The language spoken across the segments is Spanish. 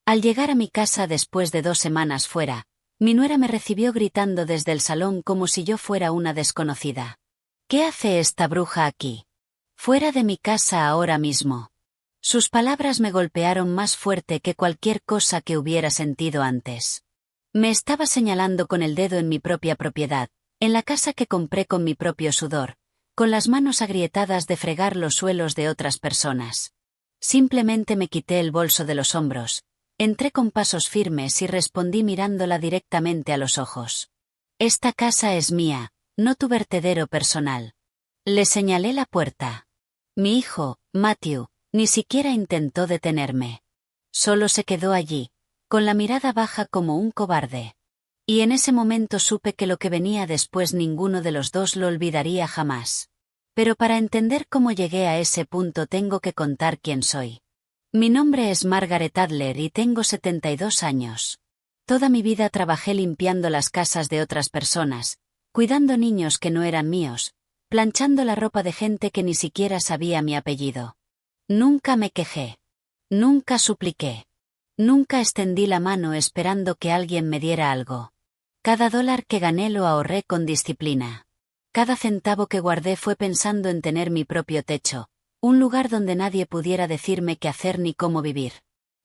Al llegar a mi casa después de 2 semanas fuera, mi nuera me recibió gritando desde el salón como si yo fuera una desconocida. ¿Qué hace esta bruja aquí? Fuera de mi casa ahora mismo. Sus palabras me golpearon más fuerte que cualquier cosa que hubiera sentido antes. Me estaba señalando con el dedo en mi propia propiedad, en la casa que compré con mi propio sudor, con las manos agrietadas de fregar los suelos de otras personas. Simplemente me quité el bolso de los hombros, entré con pasos firmes y respondí mirándola directamente a los ojos. Esta casa es mía, no tu vertedero personal. Le señalé la puerta. Mi hijo, Matthew, ni siquiera intentó detenerme. Solo se quedó allí, con la mirada baja como un cobarde. Y en ese momento supe que lo que venía después ninguno de los dos lo olvidaría jamás. Pero para entender cómo llegué a ese punto tengo que contar quién soy. Mi nombre es Margaret Adler y tengo 72 años. Toda mi vida trabajé limpiando las casas de otras personas, cuidando niños que no eran míos, planchando la ropa de gente que ni siquiera sabía mi apellido. Nunca me quejé. Nunca supliqué. Nunca extendí la mano esperando que alguien me diera algo. Cada dólar que gané lo ahorré con disciplina. Cada centavo que guardé fue pensando en tener mi propio techo, un lugar donde nadie pudiera decirme qué hacer ni cómo vivir.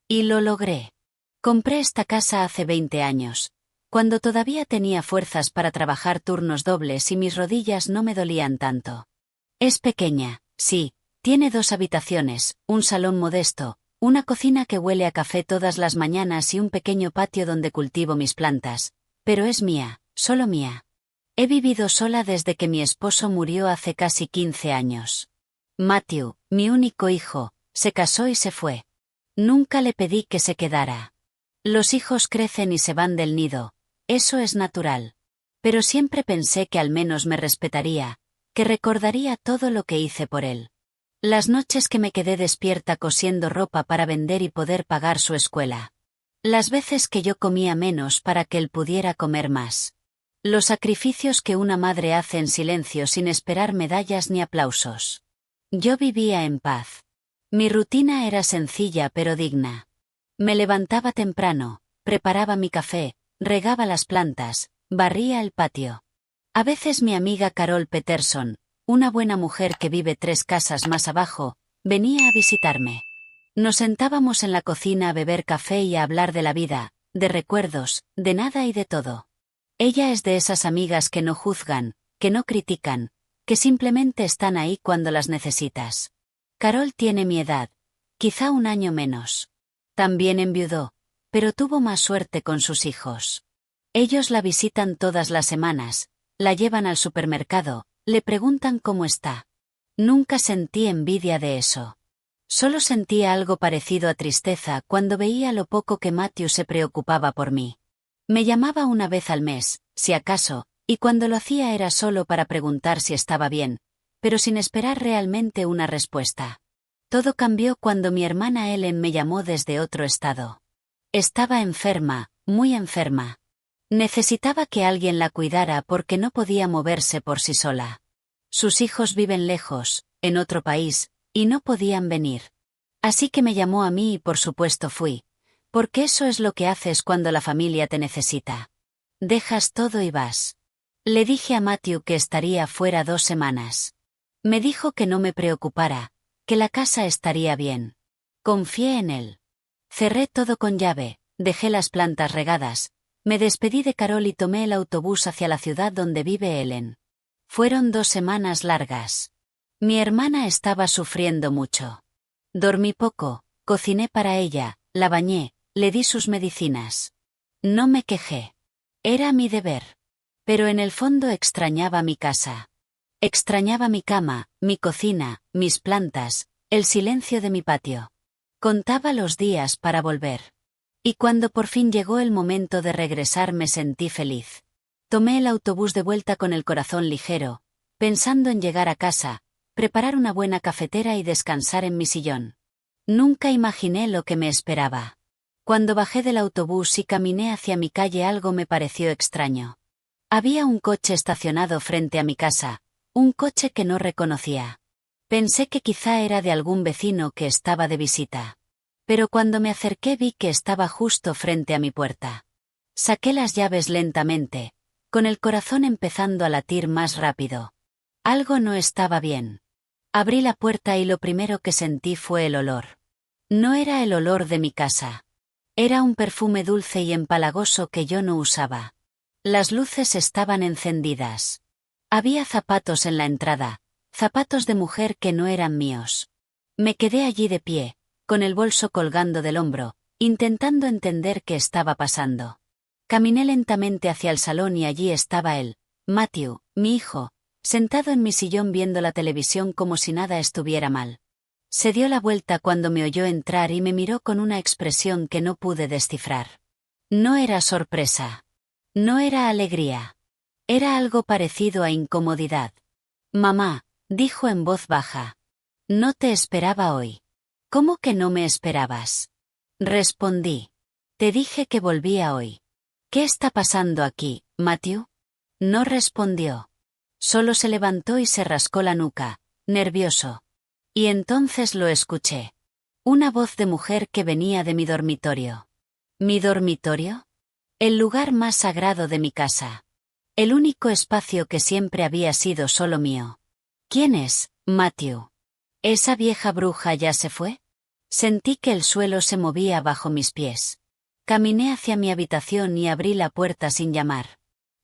Y lo logré. Compré esta casa hace 20 años, cuando todavía tenía fuerzas para trabajar turnos dobles y mis rodillas no me dolían tanto. Es pequeña, sí. Tiene 2 habitaciones, un salón modesto, una cocina que huele a café todas las mañanas y un pequeño patio donde cultivo mis plantas, pero es mía, solo mía. He vivido sola desde que mi esposo murió hace casi 15 años. Matthew, mi único hijo, se casó y se fue. Nunca le pedí que se quedara. Los hijos crecen y se van del nido, eso es natural. Pero siempre pensé que al menos me respetaría, que recordaría todo lo que hice por él. Las noches que me quedé despierta cosiendo ropa para vender y poder pagar su escuela. Las veces que yo comía menos para que él pudiera comer más. Los sacrificios que una madre hace en silencio sin esperar medallas ni aplausos. Yo vivía en paz. Mi rutina era sencilla pero digna. Me levantaba temprano, preparaba mi café, regaba las plantas, barría el patio. A veces mi amiga Carol Peterson, una buena mujer que vive 3 casas más abajo, venía a visitarme. Nos sentábamos en la cocina a beber café y a hablar de la vida, de recuerdos, de nada y de todo. Ella es de esas amigas que no juzgan, que no critican, que simplemente están ahí cuando las necesitas. Carol tiene mi edad, quizá un año menos. También enviudó, pero tuvo más suerte con sus hijos. Ellos la visitan todas las semanas, la llevan al supermercado, le preguntan cómo está. Nunca sentí envidia de eso. Solo sentía algo parecido a tristeza cuando veía lo poco que Matthew se preocupaba por mí. Me llamaba una vez al mes, si acaso, y cuando lo hacía era solo para preguntar si estaba bien, pero sin esperar realmente una respuesta. Todo cambió cuando mi hermana Ellen me llamó desde otro estado. Estaba enferma, muy enferma. Necesitaba que alguien la cuidara porque no podía moverse por sí sola. Sus hijos viven lejos, en otro país, y no podían venir. Así que me llamó a mí y por supuesto fui, porque eso es lo que haces cuando la familia te necesita. Dejas todo y vas. Le dije a Matthew que estaría fuera 2 semanas. Me dijo que no me preocupara, que la casa estaría bien. Confié en él. Cerré todo con llave, dejé las plantas regadas, me despedí de Carol y tomé el autobús hacia la ciudad donde vive Ellen. Fueron 2 semanas largas. Mi hermana estaba sufriendo mucho. Dormí poco, cociné para ella, la bañé, le di sus medicinas. No me quejé. Era mi deber. Pero en el fondo extrañaba mi casa. Extrañaba mi cama, mi cocina, mis plantas, el silencio de mi patio. Contaba los días para volver. Y cuando por fin llegó el momento de regresar me sentí feliz. Tomé el autobús de vuelta con el corazón ligero, pensando en llegar a casa, preparar una buena cafetera y descansar en mi sillón. Nunca imaginé lo que me esperaba. Cuando bajé del autobús y caminé hacia mi calle algo me pareció extraño. Había un coche estacionado frente a mi casa, un coche que no reconocía. Pensé que quizá era de algún vecino que estaba de visita. Pero cuando me acerqué vi que estaba justo frente a mi puerta. Saqué las llaves lentamente, con el corazón empezando a latir más rápido. Algo no estaba bien. Abrí la puerta y lo primero que sentí fue el olor. No era el olor de mi casa. Era un perfume dulce y empalagoso que yo no usaba. Las luces estaban encendidas. Había zapatos en la entrada, zapatos de mujer que no eran míos. Me quedé allí de pie, con el bolso colgando del hombro, intentando entender qué estaba pasando. Caminé lentamente hacia el salón y allí estaba él, Matthew, mi hijo, sentado en mi sillón viendo la televisión como si nada estuviera mal. Se dio la vuelta cuando me oyó entrar y me miró con una expresión que no pude descifrar. No era sorpresa. No era alegría. Era algo parecido a incomodidad. Mamá, dijo en voz baja. No te esperaba hoy. ¿Cómo que no me esperabas? Respondí. Te dije que volvía hoy. ¿Qué está pasando aquí, Matthew? No respondió. Solo se levantó y se rascó la nuca, nervioso. Y entonces lo escuché. Una voz de mujer que venía de mi dormitorio. ¿Mi dormitorio? El lugar más sagrado de mi casa. El único espacio que siempre había sido solo mío. ¿Quién es, Matthew? ¿Esa vieja bruja ya se fue? Sentí que el suelo se movía bajo mis pies. Caminé hacia mi habitación y abrí la puerta sin llamar.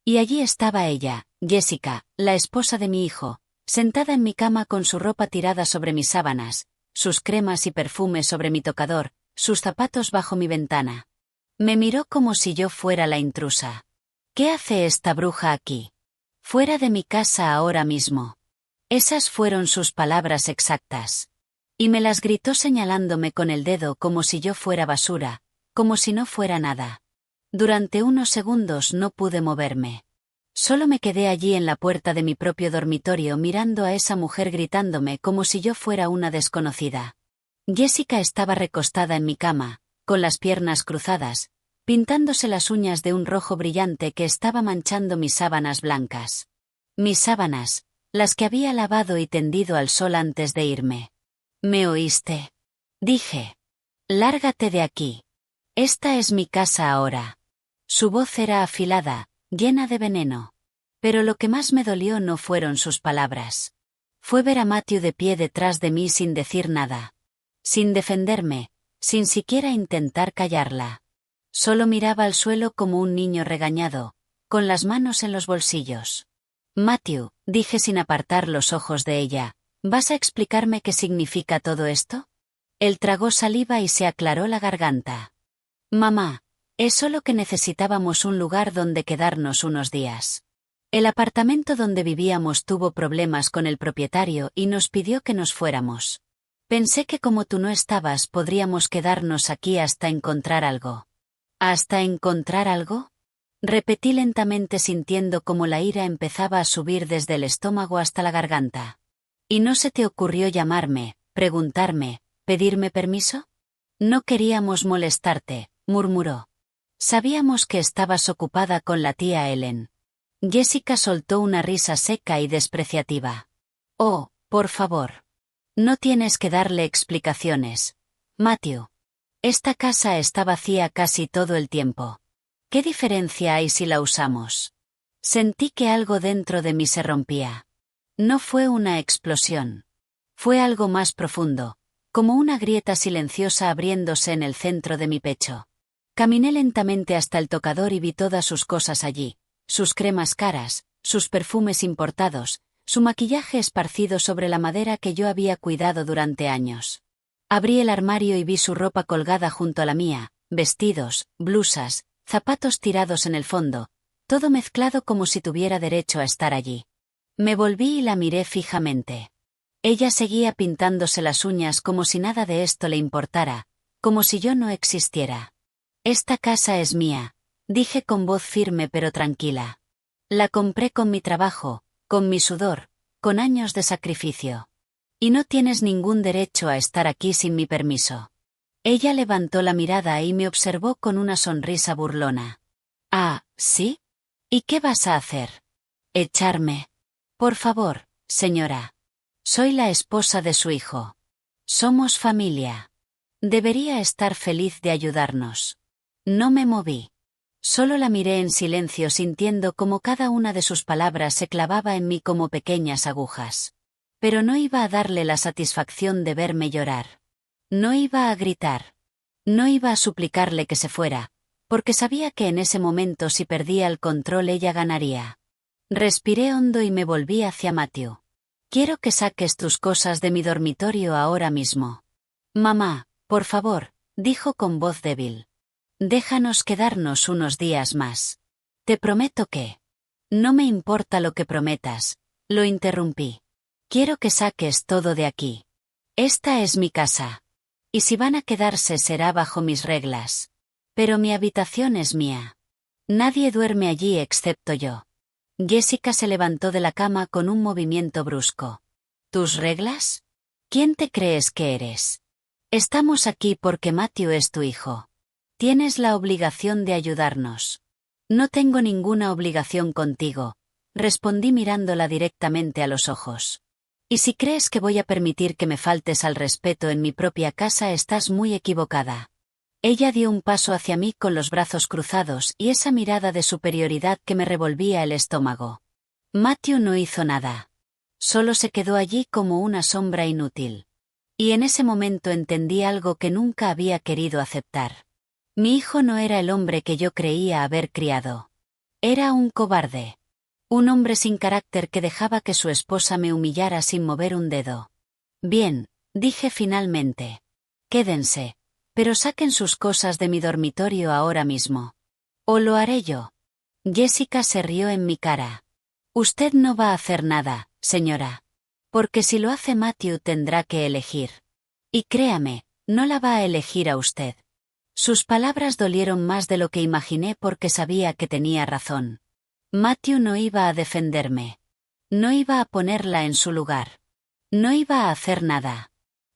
Y allí estaba ella, Jessica, la esposa de mi hijo, sentada en mi cama con su ropa tirada sobre mis sábanas, sus cremas y perfumes sobre mi tocador, sus zapatos bajo mi ventana. Me miró como si yo fuera la intrusa. ¿Qué hace esta bruja aquí? Fuera de mi casa ahora mismo. Esas fueron sus palabras exactas. Y me las gritó señalándome con el dedo como si yo fuera basura, como si no fuera nada. Durante unos segundos no pude moverme. Solo me quedé allí en la puerta de mi propio dormitorio mirando a esa mujer gritándome como si yo fuera una desconocida. Jessica estaba recostada en mi cama, con las piernas cruzadas, pintándose las uñas de un rojo brillante que estaba manchando mis sábanas blancas. Mis sábanas, las que había lavado y tendido al sol antes de irme. ¿Me oíste? Dije. Lárgate de aquí. Esta es mi casa ahora. Su voz era afilada, llena de veneno. Pero lo que más me dolió no fueron sus palabras. Fue ver a Matthew de pie detrás de mí sin decir nada. Sin defenderme, sin siquiera intentar callarla. Solo miraba al suelo como un niño regañado, con las manos en los bolsillos. Matthew, dije sin apartar los ojos de ella, ¿vas a explicarme qué significa todo esto? Él tragó saliva y se aclaró la garganta. Mamá, es solo que necesitábamos un lugar donde quedarnos unos días. El apartamento donde vivíamos tuvo problemas con el propietario y nos pidió que nos fuéramos. Pensé que como tú no estabas podríamos quedarnos aquí hasta encontrar algo. ¿Hasta encontrar algo? Repetí lentamente sintiendo como la ira empezaba a subir desde el estómago hasta la garganta. ¿Y no se te ocurrió llamarme, preguntarme, pedirme permiso? No queríamos molestarte, murmuró. Sabíamos que estabas ocupada con la tía Ellen. Jessica soltó una risa seca y despreciativa. Oh, por favor. No tienes que darle explicaciones, Matthew. Esta casa está vacía casi todo el tiempo. ¿Qué diferencia hay si la usamos? Sentí que algo dentro de mí se rompía. No fue una explosión. Fue algo más profundo, como una grieta silenciosa abriéndose en el centro de mi pecho. Caminé lentamente hasta el tocador y vi todas sus cosas allí, sus cremas caras, sus perfumes importados, su maquillaje esparcido sobre la madera que yo había cuidado durante años. Abrí el armario y vi su ropa colgada junto a la mía, vestidos, blusas, zapatos tirados en el fondo, todo mezclado como si tuviera derecho a estar allí. Me volví y la miré fijamente. Ella seguía pintándose las uñas como si nada de esto le importara, como si yo no existiera. Esta casa es mía, dije con voz firme pero tranquila. La compré con mi trabajo, con mi sudor, con años de sacrificio. Y no tienes ningún derecho a estar aquí sin mi permiso. Ella levantó la mirada y me observó con una sonrisa burlona. Ah, ¿sí? ¿Y qué vas a hacer? Echarme. Por favor, señora. Soy la esposa de su hijo. Somos familia. Debería estar feliz de ayudarnos. No me moví. Solo la miré en silencio sintiendo cómo cada una de sus palabras se clavaba en mí como pequeñas agujas. Pero no iba a darle la satisfacción de verme llorar. No iba a gritar. No iba a suplicarle que se fuera, porque sabía que en ese momento si perdía el control ella ganaría. Respiré hondo y me volví hacia Matthew. Quiero que saques tus cosas de mi dormitorio ahora mismo. Mamá, por favor, dijo con voz débil. Déjanos quedarnos unos días más. Te prometo que... No me importa lo que prometas, lo interrumpí. Quiero que saques todo de aquí. Esta es mi casa. Y si van a quedarse será bajo mis reglas. Pero mi habitación es mía. Nadie duerme allí excepto yo. Jessica se levantó de la cama con un movimiento brusco. ¿Tus reglas? ¿Quién te crees que eres? Estamos aquí porque Matthew es tu hijo. Tienes la obligación de ayudarnos. No tengo ninguna obligación contigo, respondí mirándola directamente a los ojos. Y si crees que voy a permitir que me faltes al respeto en mi propia casa, estás muy equivocada. Ella dio un paso hacia mí con los brazos cruzados y esa mirada de superioridad que me revolvía el estómago. Matthew no hizo nada. Solo se quedó allí como una sombra inútil. Y en ese momento entendí algo que nunca había querido aceptar. Mi hijo no era el hombre que yo creía haber criado. Era un cobarde. Un hombre sin carácter que dejaba que su esposa me humillara sin mover un dedo. Bien, dije finalmente. Quédense, pero saquen sus cosas de mi dormitorio ahora mismo. O lo haré yo. Jessica se rió en mi cara. Usted no va a hacer nada, señora. Porque si lo hace Matthew tendrá que elegir. Y créame, no la va a elegir a usted. Sus palabras dolieron más de lo que imaginé porque sabía que tenía razón. Matthew no iba a defenderme. No iba a ponerla en su lugar. No iba a hacer nada.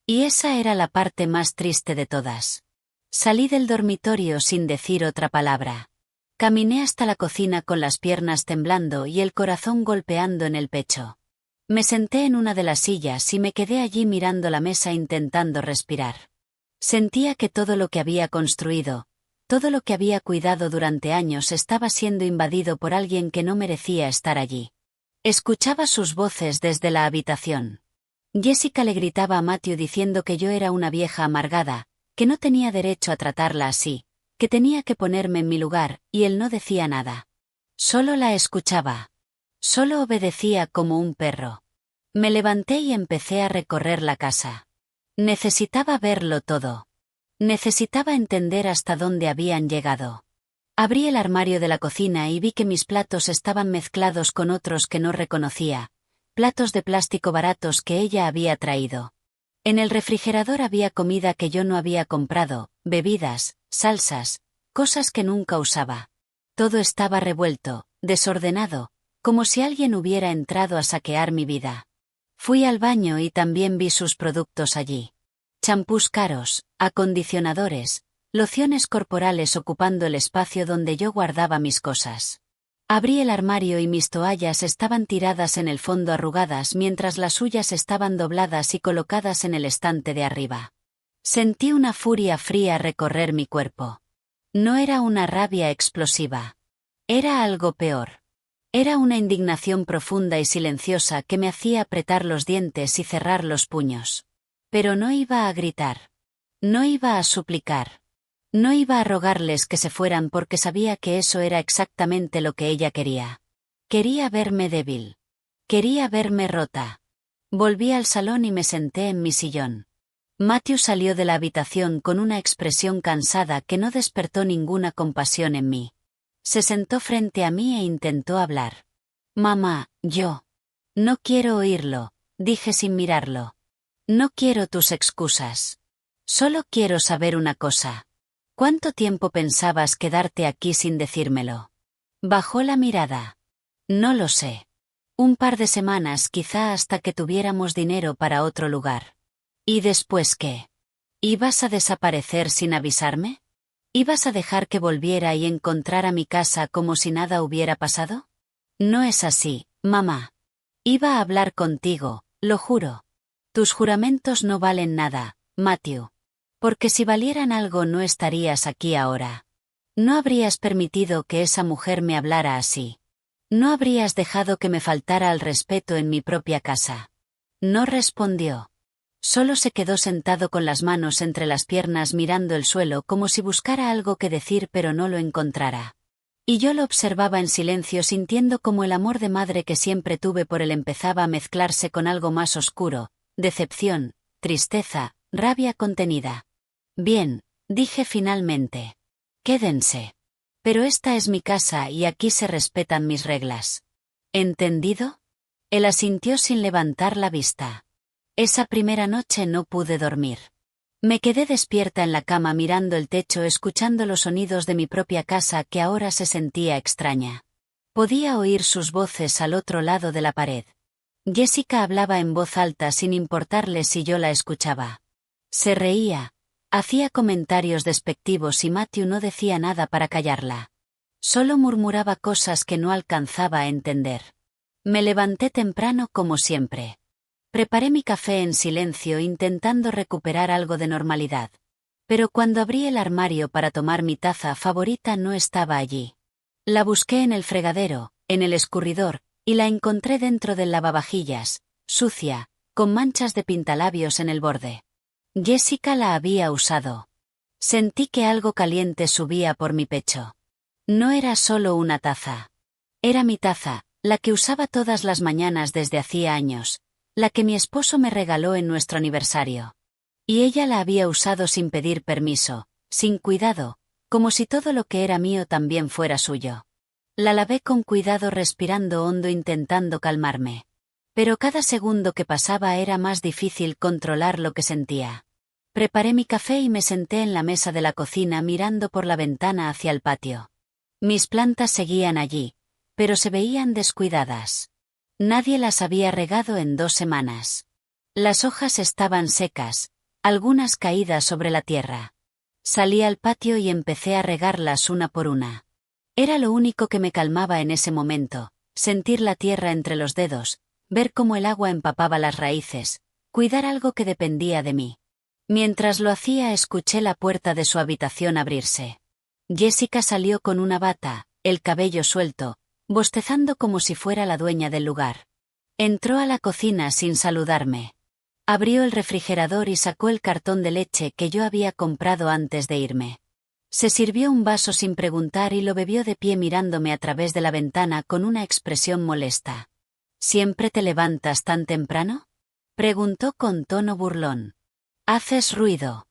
Y esa era la parte más triste de todas. Salí del dormitorio sin decir otra palabra. Caminé hasta la cocina con las piernas temblando y el corazón golpeando en el pecho. Me senté en una de las sillas y me quedé allí mirando la mesa intentando respirar. Sentía que todo lo que había construido, todo lo que había cuidado durante años estaba siendo invadido por alguien que no merecía estar allí. Escuchaba sus voces desde la habitación. Jessica le gritaba a Matthew diciendo que yo era una vieja amargada, que no tenía derecho a tratarla así, que tenía que ponerme en mi lugar, y él no decía nada. Solo la escuchaba. Solo obedecía como un perro. Me levanté y empecé a recorrer la casa. Necesitaba verlo todo. Necesitaba entender hasta dónde habían llegado. Abrí el armario de la cocina y vi que mis platos estaban mezclados con otros que no reconocía, platos de plástico baratos que ella había traído. En el refrigerador había comida que yo no había comprado, bebidas, salsas, cosas que nunca usaba. Todo estaba revuelto, desordenado, como si alguien hubiera entrado a saquear mi vida. Fui al baño y también vi sus productos allí. Champús caros, acondicionadores, lociones corporales ocupando el espacio donde yo guardaba mis cosas. Abrí el armario y mis toallas estaban tiradas en el fondo arrugadas mientras las suyas estaban dobladas y colocadas en el estante de arriba. Sentí una furia fría recorrer mi cuerpo. No era una rabia explosiva. Era algo peor. Era una indignación profunda y silenciosa que me hacía apretar los dientes y cerrar los puños. Pero no iba a gritar. No iba a suplicar. No iba a rogarles que se fueran porque sabía que eso era exactamente lo que ella quería. Quería verme débil. Quería verme rota. Volví al salón y me senté en mi sillón. Matthew salió de la habitación con una expresión cansada que no despertó ninguna compasión en mí. Se sentó frente a mí e intentó hablar. Mamá, yo. No quiero oírlo, dije sin mirarlo. No quiero tus excusas. Solo quiero saber una cosa. ¿Cuánto tiempo pensabas quedarte aquí sin decírmelo? Bajó la mirada. No lo sé. Un par de semanas quizá hasta que tuviéramos dinero para otro lugar. ¿Y después qué? ¿Ibas a desaparecer sin avisarme? ¿Ibas a dejar que volviera y encontrara mi casa como si nada hubiera pasado? No es así, mamá. Iba a hablar contigo, lo juro. Tus juramentos no valen nada, Matthew. Porque si valieran algo no estarías aquí ahora. No habrías permitido que esa mujer me hablara así. No habrías dejado que me faltara al respeto en mi propia casa. No respondió. Solo se quedó sentado con las manos entre las piernas mirando el suelo como si buscara algo que decir pero no lo encontrara. Y yo lo observaba en silencio sintiendo como el amor de madre que siempre tuve por él empezaba a mezclarse con algo más oscuro, decepción, tristeza, rabia contenida. Bien, dije finalmente. Quédense. Pero esta es mi casa y aquí se respetan mis reglas. ¿Entendido? Él asintió sin levantar la vista. Esa primera noche no pude dormir. Me quedé despierta en la cama mirando el techo escuchando los sonidos de mi propia casa que ahora se sentía extraña. Podía oír sus voces al otro lado de la pared. Jessica hablaba en voz alta sin importarle si yo la escuchaba. Se reía. Hacía comentarios despectivos y Matthew no decía nada para callarla. Solo murmuraba cosas que no alcanzaba a entender. Me levanté temprano como siempre. Preparé mi café en silencio intentando recuperar algo de normalidad. Pero cuando abrí el armario para tomar mi taza favorita no estaba allí. La busqué en el fregadero, en el escurridor, y la encontré dentro del lavavajillas, sucia, con manchas de pintalabios en el borde. Jessica la había usado. Sentí que algo caliente subía por mi pecho. No era solo una taza. Era mi taza, la que usaba todas las mañanas desde hacía años, la que mi esposo me regaló en nuestro aniversario. Y ella la había usado sin pedir permiso, sin cuidado, como si todo lo que era mío también fuera suyo. La lavé con cuidado respirando hondo intentando calmarme. Pero cada segundo que pasaba era más difícil controlar lo que sentía. Preparé mi café y me senté en la mesa de la cocina mirando por la ventana hacia el patio. Mis plantas seguían allí, pero se veían descuidadas. Nadie las había regado en 2 semanas. Las hojas estaban secas, algunas caídas sobre la tierra. Salí al patio y empecé a regarlas una por una. Era lo único que me calmaba en ese momento, sentir la tierra entre los dedos, ver cómo el agua empapaba las raíces, cuidar algo que dependía de mí. Mientras lo hacía escuché la puerta de su habitación abrirse. Jessica salió con una bata, el cabello suelto, bostezando como si fuera la dueña del lugar. Entró a la cocina sin saludarme. Abrió el refrigerador y sacó el cartón de leche que yo había comprado antes de irme. Se sirvió un vaso sin preguntar y lo bebió de pie mirándome a través de la ventana con una expresión molesta. ¿Siempre te levantas tan temprano?, preguntó con tono burlón. Haces ruido.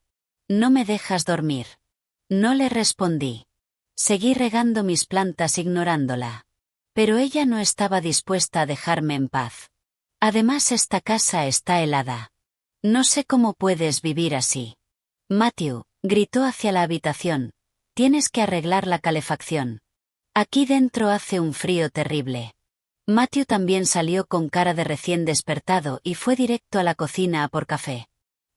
No me dejas dormir. No le respondí. Seguí regando mis plantas ignorándola. Pero ella no estaba dispuesta a dejarme en paz. Además esta casa está helada. No sé cómo puedes vivir así. Matthew, gritó hacia la habitación. Tienes que arreglar la calefacción. Aquí dentro hace un frío terrible. Matthew también salió con cara de recién despertado y fue directo a la cocina a por café.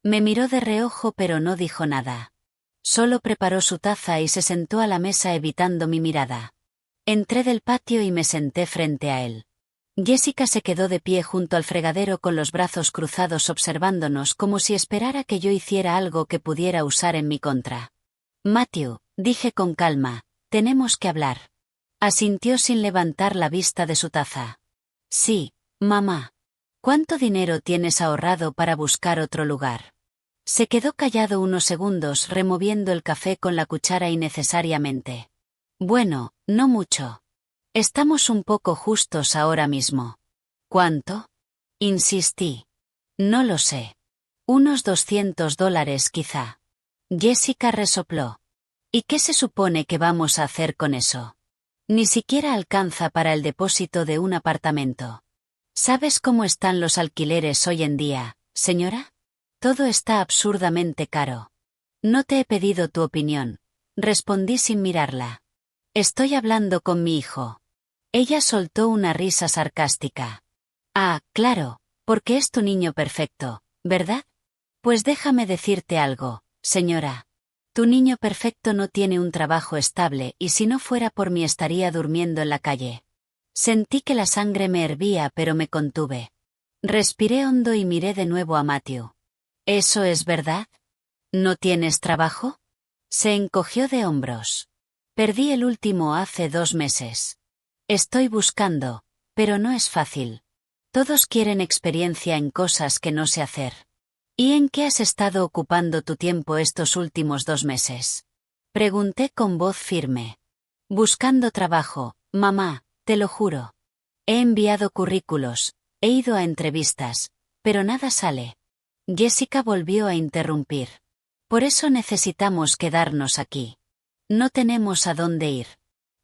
Me miró de reojo pero no dijo nada. Solo preparó su taza y se sentó a la mesa evitando mi mirada. Entré del patio y me senté frente a él. Jessica se quedó de pie junto al fregadero con los brazos cruzados observándonos como si esperara que yo hiciera algo que pudiera usar en mi contra. Matthew, dije con calma, tenemos que hablar. Asintió sin levantar la vista de su taza. Sí, mamá. ¿Cuánto dinero tienes ahorrado para buscar otro lugar? Se quedó callado unos segundos removiendo el café con la cuchara innecesariamente. Bueno, no mucho. Estamos un poco justos ahora mismo. ¿Cuánto? Insistí. No lo sé. Unos $200 quizá. Jessica resopló. ¿Y qué se supone que vamos a hacer con eso? Ni siquiera alcanza para el depósito de un apartamento. ¿Sabes cómo están los alquileres hoy en día, señora? Todo está absurdamente caro. No te he pedido tu opinión, respondí sin mirarla. Estoy hablando con mi hijo. Ella soltó una risa sarcástica. Ah, claro, porque es tu niño perfecto, ¿verdad? Pues déjame decirte algo, señora. Tu niño perfecto no tiene un trabajo estable y si no fuera por mí estaría durmiendo en la calle. Sentí que la sangre me hervía pero me contuve. Respiré hondo y miré de nuevo a Matthew. ¿Eso es verdad? ¿No tienes trabajo? Se encogió de hombros. Perdí el último hace 2 meses. Estoy buscando, pero no es fácil. Todos quieren experiencia en cosas que no sé hacer. ¿Y en qué has estado ocupando tu tiempo estos últimos 2 meses? Pregunté con voz firme. Buscando trabajo, mamá, te lo juro. He enviado currículos, he ido a entrevistas, pero nada sale. Jessica volvió a interrumpir. Por eso necesitamos quedarnos aquí. No tenemos a dónde ir.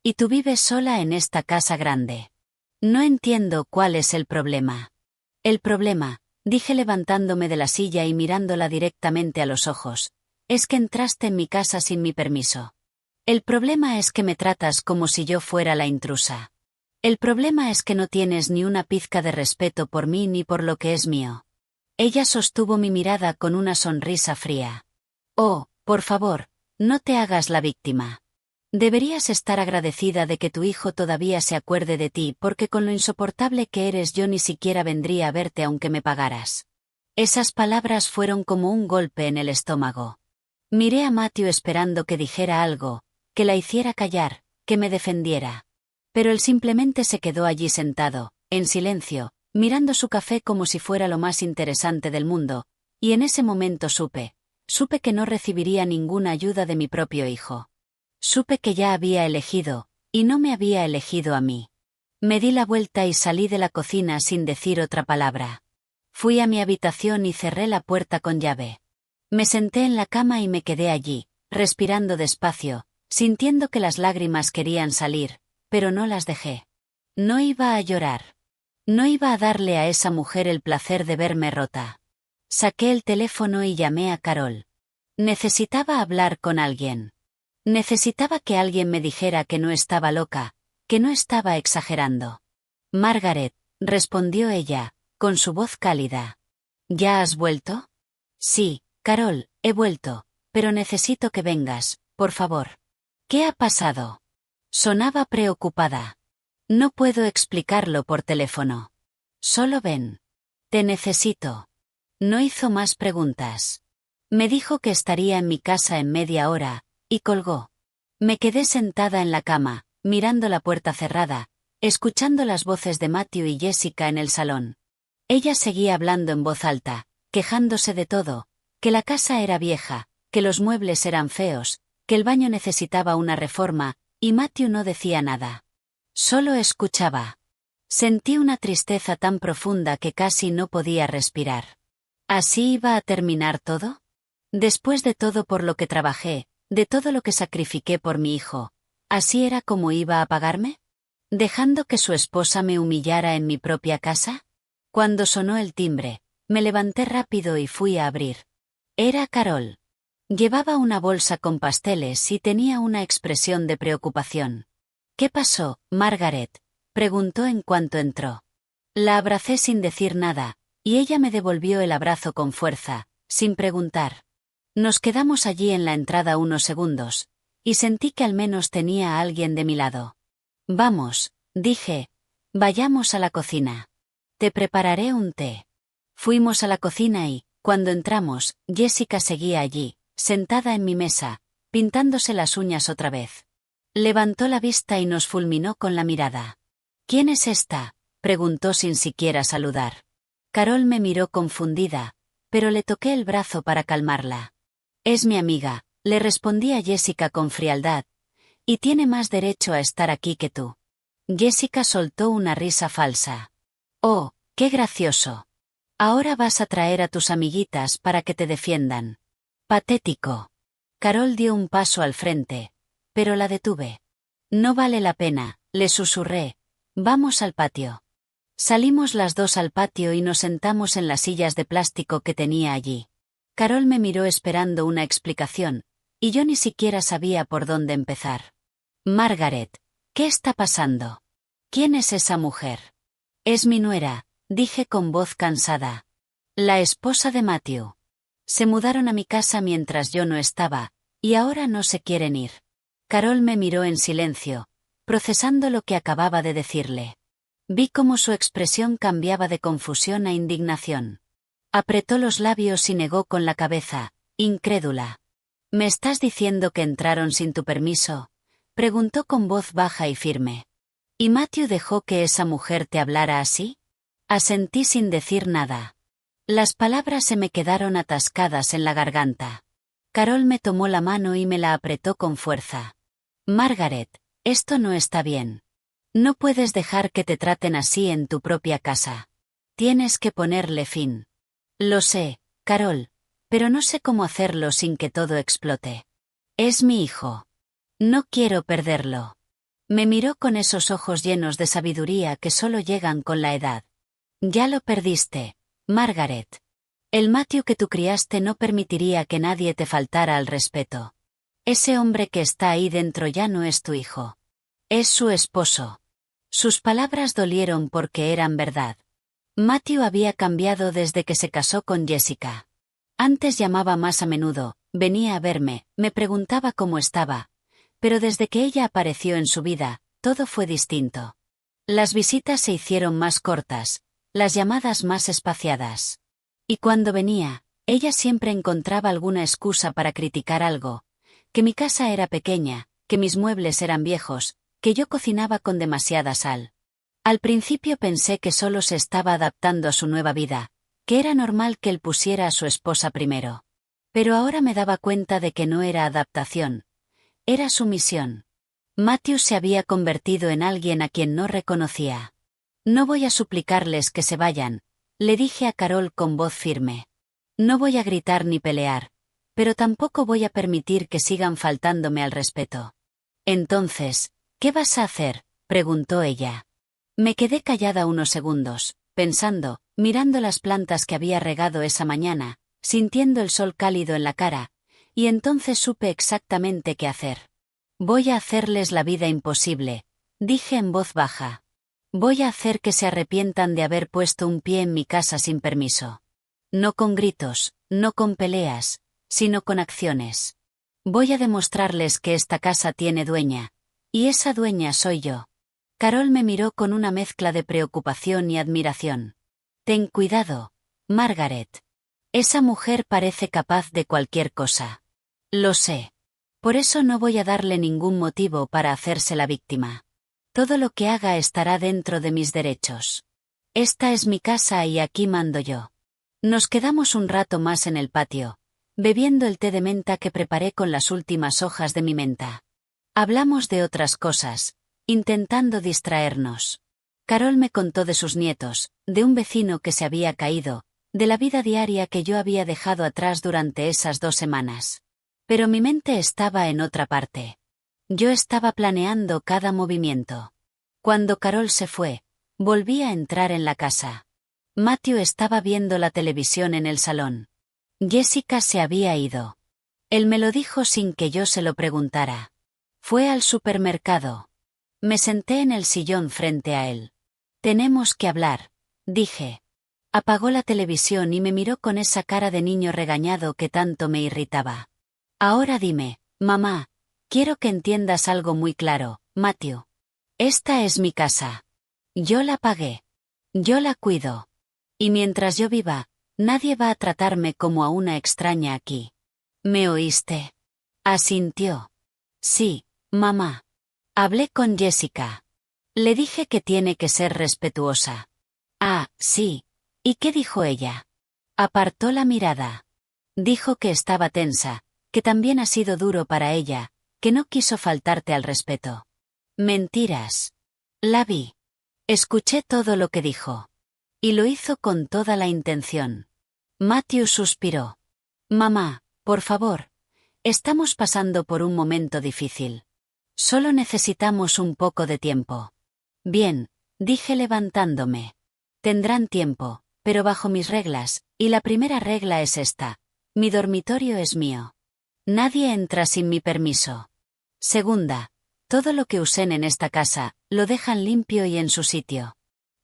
Y tú vives sola en esta casa grande. No entiendo cuál es el problema. El problema, dije levantándome de la silla y mirándola directamente a los ojos, es que entraste en mi casa sin mi permiso. El problema es que me tratas como si yo fuera la intrusa. El problema es que no tienes ni una pizca de respeto por mí ni por lo que es mío. Ella sostuvo mi mirada con una sonrisa fría. Oh, por favor, no te hagas la víctima. Deberías estar agradecida de que tu hijo todavía se acuerde de ti porque con lo insoportable que eres yo ni siquiera vendría a verte aunque me pagaras. Esas palabras fueron como un golpe en el estómago. Miré a Matthew esperando que dijera algo, que la hiciera callar, que me defendiera. Pero él simplemente se quedó allí sentado, en silencio, mirando su café como si fuera lo más interesante del mundo, y en ese momento supe que no recibiría ninguna ayuda de mi propio hijo. Supe que ya había elegido, y no me había elegido a mí. Me di la vuelta y salí de la cocina sin decir otra palabra. Fui a mi habitación y cerré la puerta con llave. Me senté en la cama y me quedé allí, respirando despacio, sintiendo que las lágrimas querían salir, pero no las dejé. No iba a llorar. No iba a darle a esa mujer el placer de verme rota. Saqué el teléfono y llamé a Carol. Necesitaba hablar con alguien. Necesitaba que alguien me dijera que no estaba loca, que no estaba exagerando. Margaret, respondió ella, con su voz cálida. ¿Ya has vuelto? Sí, Carol, he vuelto, pero necesito que vengas, por favor. ¿Qué ha pasado? Sonaba preocupada. No puedo explicarlo por teléfono. Solo ven. Te necesito. No hizo más preguntas. Me dijo que estaría en mi casa en media hora, y colgó. Me quedé sentada en la cama, mirando la puerta cerrada, escuchando las voces de Matthew y Jessica en el salón. Ella seguía hablando en voz alta, quejándose de todo, que la casa era vieja, que los muebles eran feos, que el baño necesitaba una reforma, y Matthew no decía nada. Solo escuchaba. Sentí una tristeza tan profunda que casi no podía respirar. ¿Así iba a terminar todo? Después de todo por lo que trabajé, de todo lo que sacrifiqué por mi hijo, ¿así era como iba a pagarme? ¿Dejando que su esposa me humillara en mi propia casa? Cuando sonó el timbre, me levanté rápido y fui a abrir. Era Carol. Llevaba una bolsa con pasteles y tenía una expresión de preocupación. ¿Qué pasó, Margaret?, preguntó en cuanto entró. La abracé sin decir nada, y ella me devolvió el abrazo con fuerza, sin preguntar. Nos quedamos allí en la entrada unos segundos, y sentí que al menos tenía a alguien de mi lado. Vamos, dije. Vayamos a la cocina. Te prepararé un té. Fuimos a la cocina y, cuando entramos, Jessica seguía allí, sentada en mi mesa, pintándose las uñas otra vez. Levantó la vista y nos fulminó con la mirada. ¿Quién es esta?, preguntó sin siquiera saludar. Carol me miró confundida, pero le toqué el brazo para calmarla. Es mi amiga, le respondí a Jessica con frialdad, y tiene más derecho a estar aquí que tú. Jessica soltó una risa falsa. Oh, qué gracioso. Ahora vas a traer a tus amiguitas para que te defiendan. Patético. Carol dio un paso al frente, pero la detuve. No vale la pena, le susurré. Vamos al patio. Salimos las dos al patio y nos sentamos en las sillas de plástico que tenía allí. Carol me miró esperando una explicación, y yo ni siquiera sabía por dónde empezar. Margaret, ¿qué está pasando? ¿Quién es esa mujer? Es mi nuera, dije con voz cansada. La esposa de Matthew. Se mudaron a mi casa mientras yo no estaba, y ahora no se quieren ir. Carol me miró en silencio, procesando lo que acababa de decirle. Vi cómo su expresión cambiaba de confusión a indignación. Apretó los labios y negó con la cabeza, incrédula. ¿Me estás diciendo que entraron sin tu permiso?, preguntó con voz baja y firme. ¿Y Matthew dejó que esa mujer te hablara así? Asentí sin decir nada. Las palabras se me quedaron atascadas en la garganta. Carol me tomó la mano y me la apretó con fuerza. Margaret, esto no está bien. No puedes dejar que te traten así en tu propia casa. Tienes que ponerle fin. Lo sé, Carol, pero no sé cómo hacerlo sin que todo explote. Es mi hijo. No quiero perderlo. Me miró con esos ojos llenos de sabiduría que solo llegan con la edad. Ya lo perdiste, Margaret. El Matthew que tú criaste no permitiría que nadie te faltara al respeto. Ese hombre que está ahí dentro ya no es tu hijo. Es su esposo. Sus palabras dolieron porque eran verdad. Matthew había cambiado desde que se casó con Jessica. Antes llamaba más a menudo, venía a verme, me preguntaba cómo estaba. Pero desde que ella apareció en su vida, todo fue distinto. Las visitas se hicieron más cortas, las llamadas más espaciadas. Y cuando venía, ella siempre encontraba alguna excusa para criticar algo. Que mi casa era pequeña, que mis muebles eran viejos, que yo cocinaba con demasiada sal. Al principio pensé que solo se estaba adaptando a su nueva vida, que era normal que él pusiera a su esposa primero. Pero ahora me daba cuenta de que no era adaptación. Era sumisión. Matthew se había convertido en alguien a quien no reconocía. No voy a suplicarles que se vayan, le dije a Carol con voz firme. No voy a gritar ni pelear, pero tampoco voy a permitir que sigan faltándome al respeto. Entonces, ¿qué vas a hacer?, preguntó ella. Me quedé callada unos segundos, pensando, mirando las plantas que había regado esa mañana, sintiendo el sol cálido en la cara, y entonces supe exactamente qué hacer. Voy a hacerles la vida imposible, dije en voz baja. Voy a hacer que se arrepientan de haber puesto un pie en mi casa sin permiso. No con gritos, no con peleas, sino con acciones. Voy a demostrarles que esta casa tiene dueña, y esa dueña soy yo. Carol me miró con una mezcla de preocupación y admiración. Ten cuidado, Margaret. Esa mujer parece capaz de cualquier cosa. Lo sé. Por eso no voy a darle ningún motivo para hacerse la víctima. Todo lo que haga estará dentro de mis derechos. Esta es mi casa y aquí mando yo. Nos quedamos un rato más en el patio, bebiendo el té de menta que preparé con las últimas hojas de mi menta. Hablamos de otras cosas, intentando distraernos. Carol me contó de sus nietos, de un vecino que se había caído, de la vida diaria que yo había dejado atrás durante esas 2 semanas. Pero mi mente estaba en otra parte. Yo estaba planeando cada movimiento. Cuando Carol se fue, volví a entrar en la casa. Matthew estaba viendo la televisión en el salón. Jessica se había ido. Él me lo dijo sin que yo se lo preguntara. Fue al supermercado. Me senté en el sillón frente a él. Tenemos que hablar, dije. Apagó la televisión y me miró con esa cara de niño regañado que tanto me irritaba. Ahora dime, mamá, quiero que entiendas algo muy claro, Matthew. Esta es mi casa. Yo la pagué. Yo la cuido. Y mientras yo viva, nadie va a tratarme como a una extraña aquí. ¿Me oíste? Asintió. Sí, mamá. Hablé con Jessica. Le dije que tiene que ser respetuosa. Ah, sí. ¿Y qué dijo ella? Apartó la mirada. Dijo que estaba tensa, que también ha sido duro para ella, que no quiso faltarte al respeto. Mentiras. La vi. Escuché todo lo que dijo. Y lo hizo con toda la intención. Matthew suspiró. Mamá, por favor. Estamos pasando por un momento difícil. Solo necesitamos un poco de tiempo. Bien, dije levantándome. Tendrán tiempo, pero bajo mis reglas, y la primera regla es esta. Mi dormitorio es mío. Nadie entra sin mi permiso. Segunda, todo lo que usen en esta casa, lo dejan limpio y en su sitio.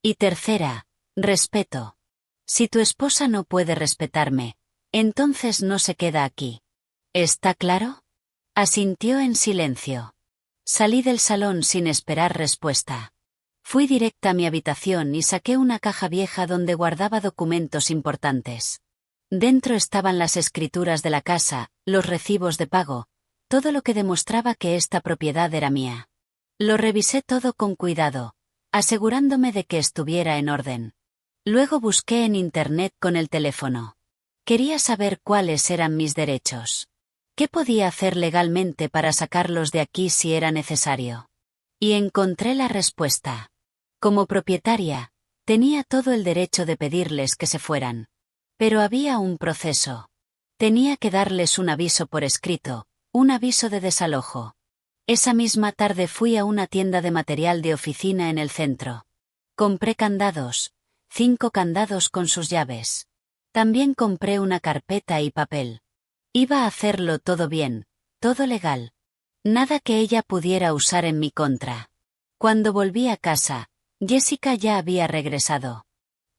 Y tercera, respeto. Si tu esposa no puede respetarme, entonces no se queda aquí. ¿Está claro? Asintió en silencio. Salí del salón sin esperar respuesta. Fui directa a mi habitación y saqué una caja vieja donde guardaba documentos importantes. Dentro estaban las escrituras de la casa, los recibos de pago, todo lo que demostraba que esta propiedad era mía. Lo revisé todo con cuidado, asegurándome de que estuviera en orden. Luego busqué en Internet con el teléfono. Quería saber cuáles eran mis derechos. ¿Qué podía hacer legalmente para sacarlos de aquí si era necesario? Y encontré la respuesta. Como propietaria, tenía todo el derecho de pedirles que se fueran. Pero había un proceso. Tenía que darles un aviso por escrito, un aviso de desalojo. Esa misma tarde fui a una tienda de material de oficina en el centro. Compré candados, 5 candados con sus llaves. También compré una carpeta y papel. Iba a hacerlo todo bien, todo legal. Nada que ella pudiera usar en mi contra. Cuando volví a casa, Jessica ya había regresado.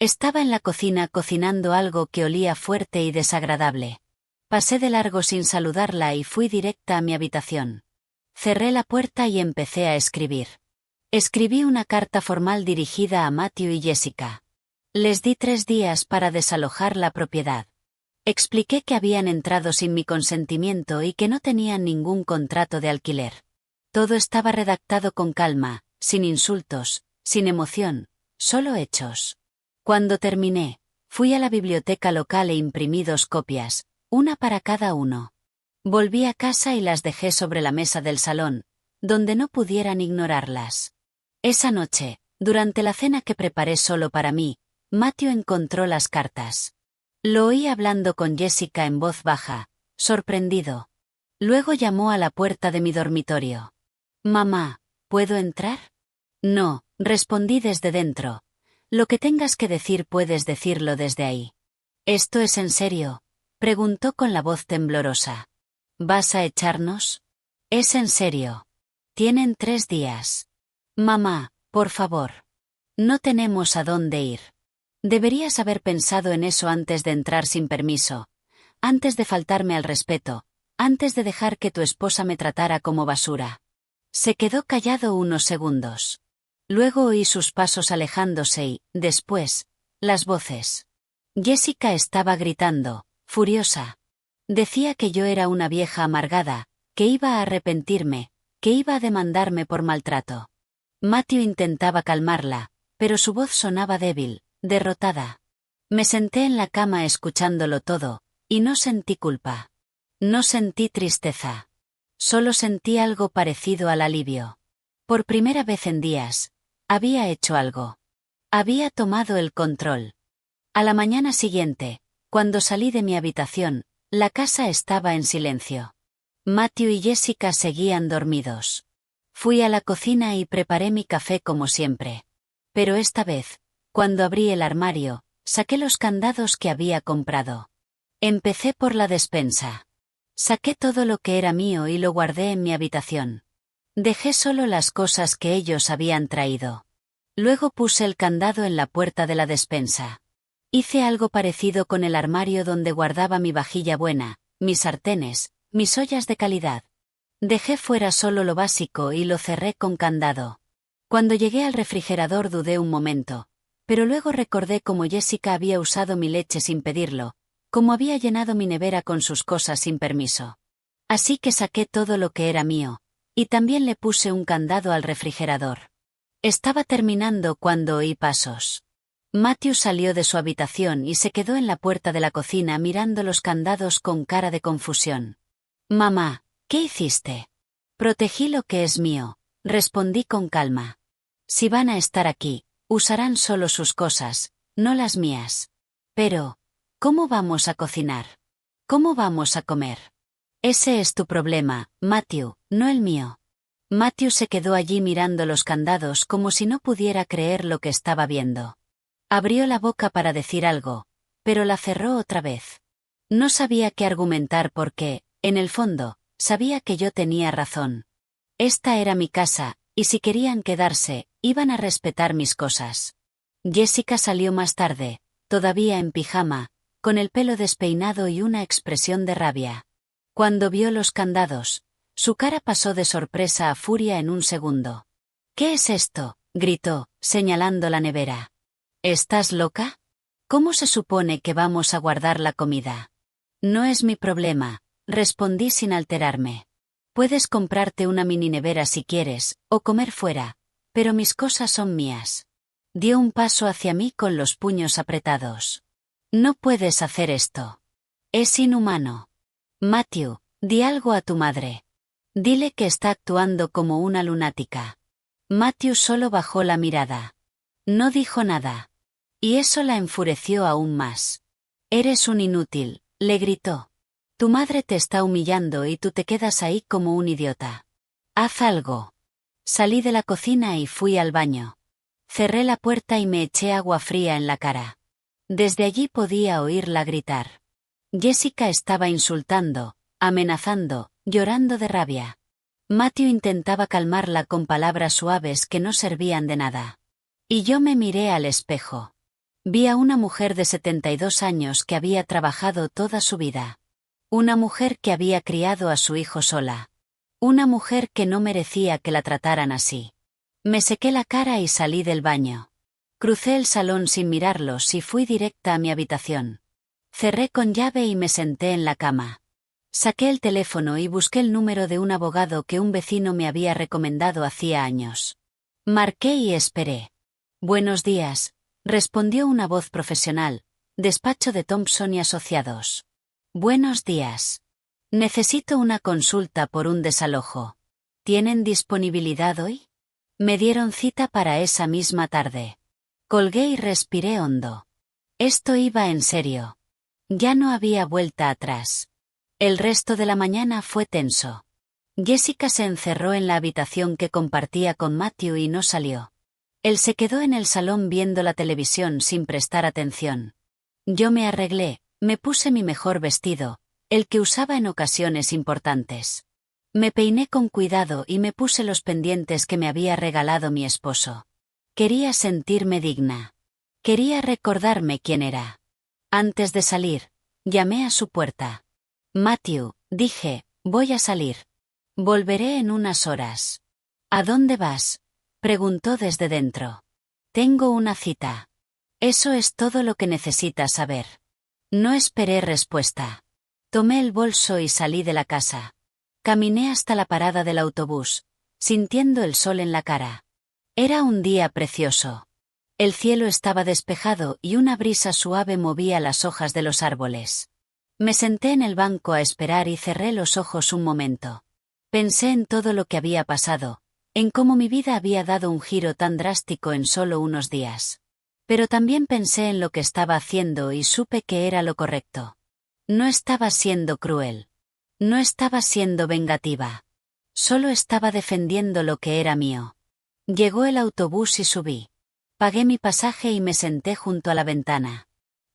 Estaba en la cocina cocinando algo que olía fuerte y desagradable. Pasé de largo sin saludarla y fui directa a mi habitación. Cerré la puerta y empecé a escribir. Escribí una carta formal dirigida a Matthew y Jessica. Les di 3 días para desalojar la propiedad. Expliqué que habían entrado sin mi consentimiento y que no tenían ningún contrato de alquiler. Todo estaba redactado con calma, sin insultos, sin emoción, solo hechos. Cuando terminé, fui a la biblioteca local e imprimí 2 copias, una para cada uno. Volví a casa y las dejé sobre la mesa del salón, donde no pudieran ignorarlas. Esa noche, durante la cena que preparé solo para mí, Matthew encontró las cartas. Lo oí hablando con Jessica en voz baja, sorprendido. Luego llamó a la puerta de mi dormitorio. «Mamá, ¿puedo entrar?» «No», respondí desde dentro. «Lo que tengas que decir puedes decirlo desde ahí». «¿Esto es en serio?», preguntó con la voz temblorosa. «¿Vas a echarnos?» «Es en serio. Tienen 3 días». «Mamá, por favor. No tenemos a dónde ir. Deberías haber pensado en eso antes de entrar sin permiso, antes de faltarme al respeto, antes de dejar que tu esposa me tratara como basura». Se quedó callado unos segundos. Luego oí sus pasos alejándose y, después, las voces. Jessica estaba gritando, furiosa. Decía que yo era una vieja amargada, que iba a arrepentirme, que iba a demandarme por maltrato. Matthew intentaba calmarla, pero su voz sonaba débil, derrotada. Me senté en la cama escuchándolo todo, y no sentí culpa. No sentí tristeza. Solo sentí algo parecido al alivio. Por primera vez en días, había hecho algo. Había tomado el control. A la mañana siguiente, cuando salí de mi habitación, la casa estaba en silencio. Matthew y Jessica seguían dormidos. Fui a la cocina y preparé mi café como siempre. Pero esta vez, cuando abrí el armario, saqué los candados que había comprado. Empecé por la despensa. Saqué todo lo que era mío y lo guardé en mi habitación. Dejé solo las cosas que ellos habían traído. Luego puse el candado en la puerta de la despensa. Hice algo parecido con el armario donde guardaba mi vajilla buena, mis sartenes, mis ollas de calidad. Dejé fuera solo lo básico y lo cerré con candado. Cuando llegué al refrigerador dudé un momento, pero luego recordé cómo Jessica había usado mi leche sin pedirlo, cómo había llenado mi nevera con sus cosas sin permiso. Así que saqué todo lo que era mío, y también le puse un candado al refrigerador. Estaba terminando cuando oí pasos. Matthew salió de su habitación y se quedó en la puerta de la cocina mirando los candados con cara de confusión. «Mamá, ¿qué hiciste?» «Protegí lo que es mío», respondí con calma. «Si van a estar aquí, usarán solo sus cosas, no las mías». «Pero, ¿cómo vamos a cocinar? ¿Cómo vamos a comer?» «Ese es tu problema, Matthew, no el mío». Matthew se quedó allí mirando los candados como si no pudiera creer lo que estaba viendo. Abrió la boca para decir algo, pero la cerró otra vez. No sabía qué argumentar porque, en el fondo, sabía que yo tenía razón. Esta era mi casa, y si querían quedarse, iban a respetar mis cosas. Jessica salió más tarde, todavía en pijama, con el pelo despeinado y una expresión de rabia. Cuando vio los candados, su cara pasó de sorpresa a furia en un segundo. «¿Qué es esto?», gritó, señalando la nevera. «¿Estás loca? ¿Cómo se supone que vamos a guardar la comida? No es mi problema, respondí sin alterarme. Puedes comprarte una mini nevera si quieres, o comer fuera, pero mis cosas son mías. Dio un paso hacia mí con los puños apretados. No puedes hacer esto. Es inhumano. Matthew, di algo a tu madre. Dile que está actuando como una lunática. Matthew solo bajó la mirada. No dijo nada. Y eso la enfureció aún más. Eres un inútil, le gritó. Tu madre te está humillando y tú te quedas ahí como un idiota. Haz algo. Salí de la cocina y fui al baño. Cerré la puerta y me eché agua fría en la cara. Desde allí podía oírla gritar. Jessica estaba insultando, amenazando, llorando de rabia. Matthew intentaba calmarla con palabras suaves que no servían de nada. Y yo me miré al espejo. Vi a una mujer de 72 años que había trabajado toda su vida. Una mujer que había criado a su hijo sola. Una mujer que no merecía que la trataran así. Me sequé la cara y salí del baño. Crucé el salón sin mirarlos y fui directa a mi habitación. Cerré con llave y me senté en la cama. Saqué el teléfono y busqué el número de un abogado que un vecino me había recomendado hacía años. Marqué y esperé. Buenos días, respondió una voz profesional, despacho de Thompson y Asociados. Buenos días. Necesito una consulta por un desalojo. ¿Tienen disponibilidad hoy? Me dieron cita para esa misma tarde. Colgué y respiré hondo. Esto iba en serio. Ya no había vuelta atrás. El resto de la mañana fue tenso. Jessica se encerró en la habitación que compartía con Matthew y no salió. Él se quedó en el salón viendo la televisión sin prestar atención. Yo me arreglé, me puse mi mejor vestido, el que usaba en ocasiones importantes. Me peiné con cuidado y me puse los pendientes que me había regalado mi esposo. Quería sentirme digna. Quería recordarme quién era. Antes de salir, llamé a su puerta. Matthew, dije, voy a salir. Volveré en unas horas. ¿A dónde vas? Preguntó desde dentro. Tengo una cita. Eso es todo lo que necesitas saber. No esperé respuesta. Tomé el bolso y salí de la casa. Caminé hasta la parada del autobús, sintiendo el sol en la cara. Era un día precioso. El cielo estaba despejado y una brisa suave movía las hojas de los árboles. Me senté en el banco a esperar y cerré los ojos un momento. Pensé en todo lo que había pasado, en cómo mi vida había dado un giro tan drástico en solo unos días. Pero también pensé en lo que estaba haciendo y supe que era lo correcto. No estaba siendo cruel. No estaba siendo vengativa. Solo estaba defendiendo lo que era mío. Llegó el autobús y subí. Pagué mi pasaje y me senté junto a la ventana.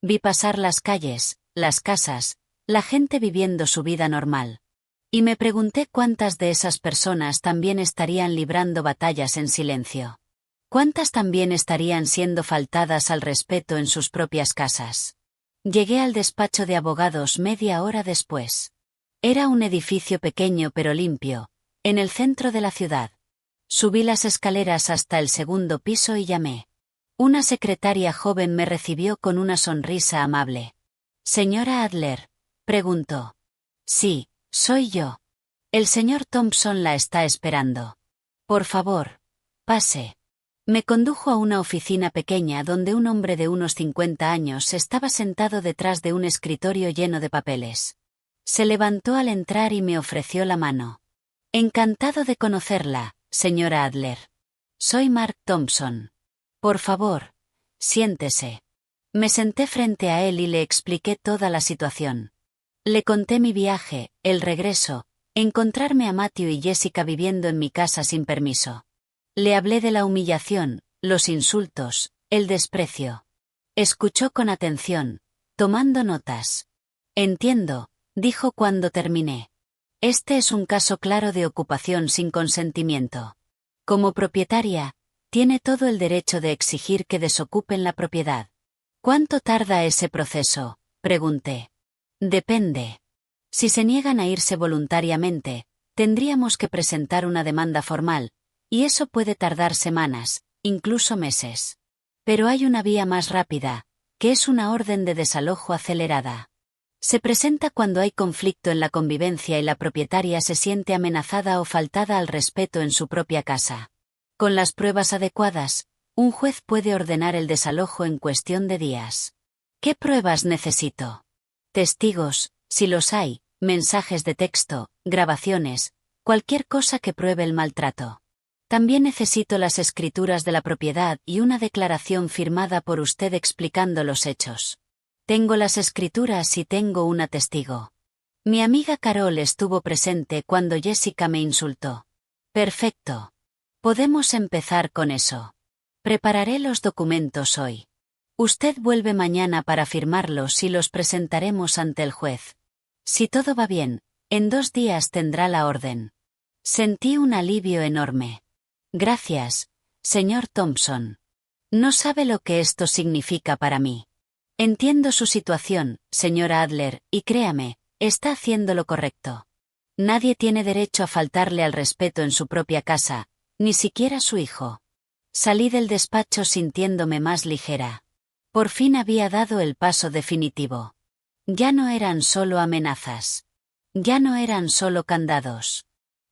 Vi pasar las calles, las casas, la gente viviendo su vida normal. Y me pregunté cuántas de esas personas también estarían librando batallas en silencio. Cuántas también estarían siendo faltadas al respeto en sus propias casas. Llegué al despacho de abogados media hora después. Era un edificio pequeño pero limpio, en el centro de la ciudad. Subí las escaleras hasta el segundo piso y llamé. Una secretaria joven me recibió con una sonrisa amable. «¿Señora Adler?», preguntó. «Sí, soy yo. El señor Thompson la está esperando. Por favor, pase». Me condujo a una oficina pequeña donde un hombre de unos 50 años estaba sentado detrás de un escritorio lleno de papeles. Se levantó al entrar y me ofreció la mano. «Encantado de conocerla, señora Adler. Soy Mark Thompson. Por favor, siéntese». Me senté frente a él y le expliqué toda la situación. Le conté mi viaje, el regreso, encontrarme a Matthew y Jessica viviendo en mi casa sin permiso. Le hablé de la humillación, los insultos, el desprecio. Escuchó con atención, tomando notas. «Entiendo», dijo cuando terminé. «Este es un caso claro de ocupación sin consentimiento. Como propietaria, tiene todo el derecho de exigir que desocupen la propiedad». «¿Cuánto tarda ese proceso?», pregunté. «Depende. Si se niegan a irse voluntariamente, tendríamos que presentar una demanda formal, y eso puede tardar semanas, incluso meses. Pero hay una vía más rápida, que es una orden de desalojo acelerada. Se presenta cuando hay conflicto en la convivencia y la propietaria se siente amenazada o faltada al respeto en su propia casa. Con las pruebas adecuadas, un juez puede ordenar el desalojo en cuestión de días. ¿Qué pruebas necesito? Testigos, si los hay, mensajes de texto, grabaciones, cualquier cosa que pruebe el maltrato. También necesito las escrituras de la propiedad y una declaración firmada por usted explicando los hechos. Tengo las escrituras y tengo una testigo. Mi amiga Carol estuvo presente cuando Jessica me insultó. Perfecto. Podemos empezar con eso. Prepararé los documentos hoy. Usted vuelve mañana para firmarlos y los presentaremos ante el juez. Si todo va bien, en 2 días tendrá la orden. Sentí un alivio enorme. Gracias, señor Thompson. No sabe lo que esto significa para mí. Entiendo su situación, señora Adler, y créame, está haciendo lo correcto. Nadie tiene derecho a faltarle al respeto en su propia casa, ni siquiera su hijo. Salí del despacho sintiéndome más ligera. Por fin había dado el paso definitivo. Ya no eran solo amenazas. Ya no eran solo candados.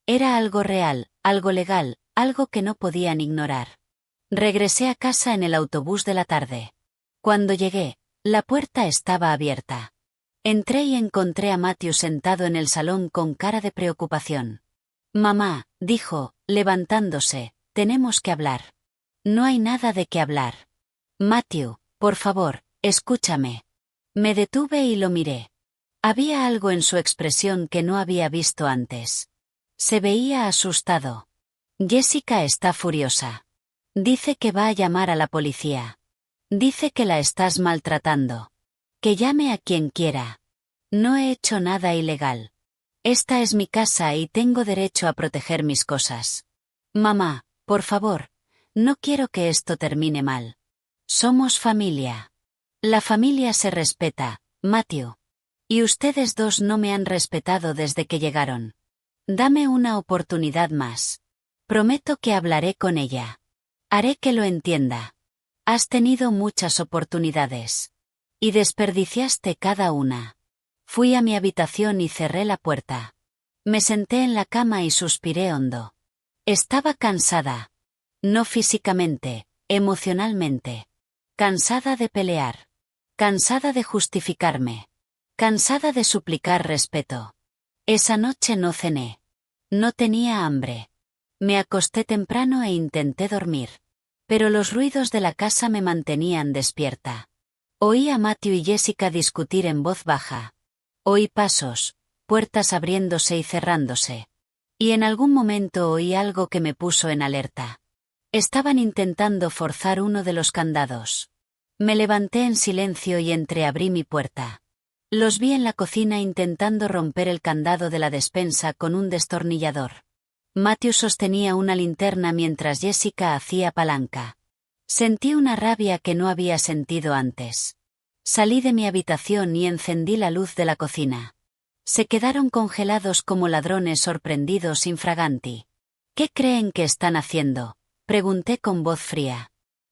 Era algo real, algo legal, algo que no podían ignorar. Regresé a casa en el autobús de la tarde. Cuando llegué, la puerta estaba abierta. Entré y encontré a Matthew sentado en el salón con cara de preocupación. Mamá, dijo, levantándose, tenemos que hablar. No hay nada de qué hablar. Matthew, por favor, escúchame. Me detuve y lo miré. Había algo en su expresión que no había visto antes. Se veía asustado. Jessica está furiosa. Dice que va a llamar a la policía. Dice que la estás maltratando. Que llame a quien quiera. No he hecho nada ilegal. Esta es mi casa y tengo derecho a proteger mis cosas. Mamá, por favor, no quiero que esto termine mal. Somos familia. La familia se respeta, Matthew. Y ustedes dos no me han respetado desde que llegaron. Dame una oportunidad más. Prometo que hablaré con ella. Haré que lo entienda. Has tenido muchas oportunidades. Y desperdiciaste cada una. Fui a mi habitación y cerré la puerta. Me senté en la cama y suspiré hondo. Estaba cansada. No físicamente, emocionalmente. Cansada de pelear. Cansada de justificarme. Cansada de suplicar respeto. Esa noche no cené. No tenía hambre. Me acosté temprano e intenté dormir. Pero los ruidos de la casa me mantenían despierta. Oí a Matthew y Jessica discutir en voz baja. Oí pasos, puertas abriéndose y cerrándose. Y en algún momento oí algo que me puso en alerta. Estaban intentando forzar uno de los candados. Me levanté en silencio y entreabrí mi puerta. Los vi en la cocina intentando romper el candado de la despensa con un destornillador. Matthew sostenía una linterna mientras Jessica hacía palanca. Sentí una rabia que no había sentido antes. Salí de mi habitación y encendí la luz de la cocina. Se quedaron congelados como ladrones sorprendidos infraganti. ¿Qué creen que están haciendo?, pregunté con voz fría.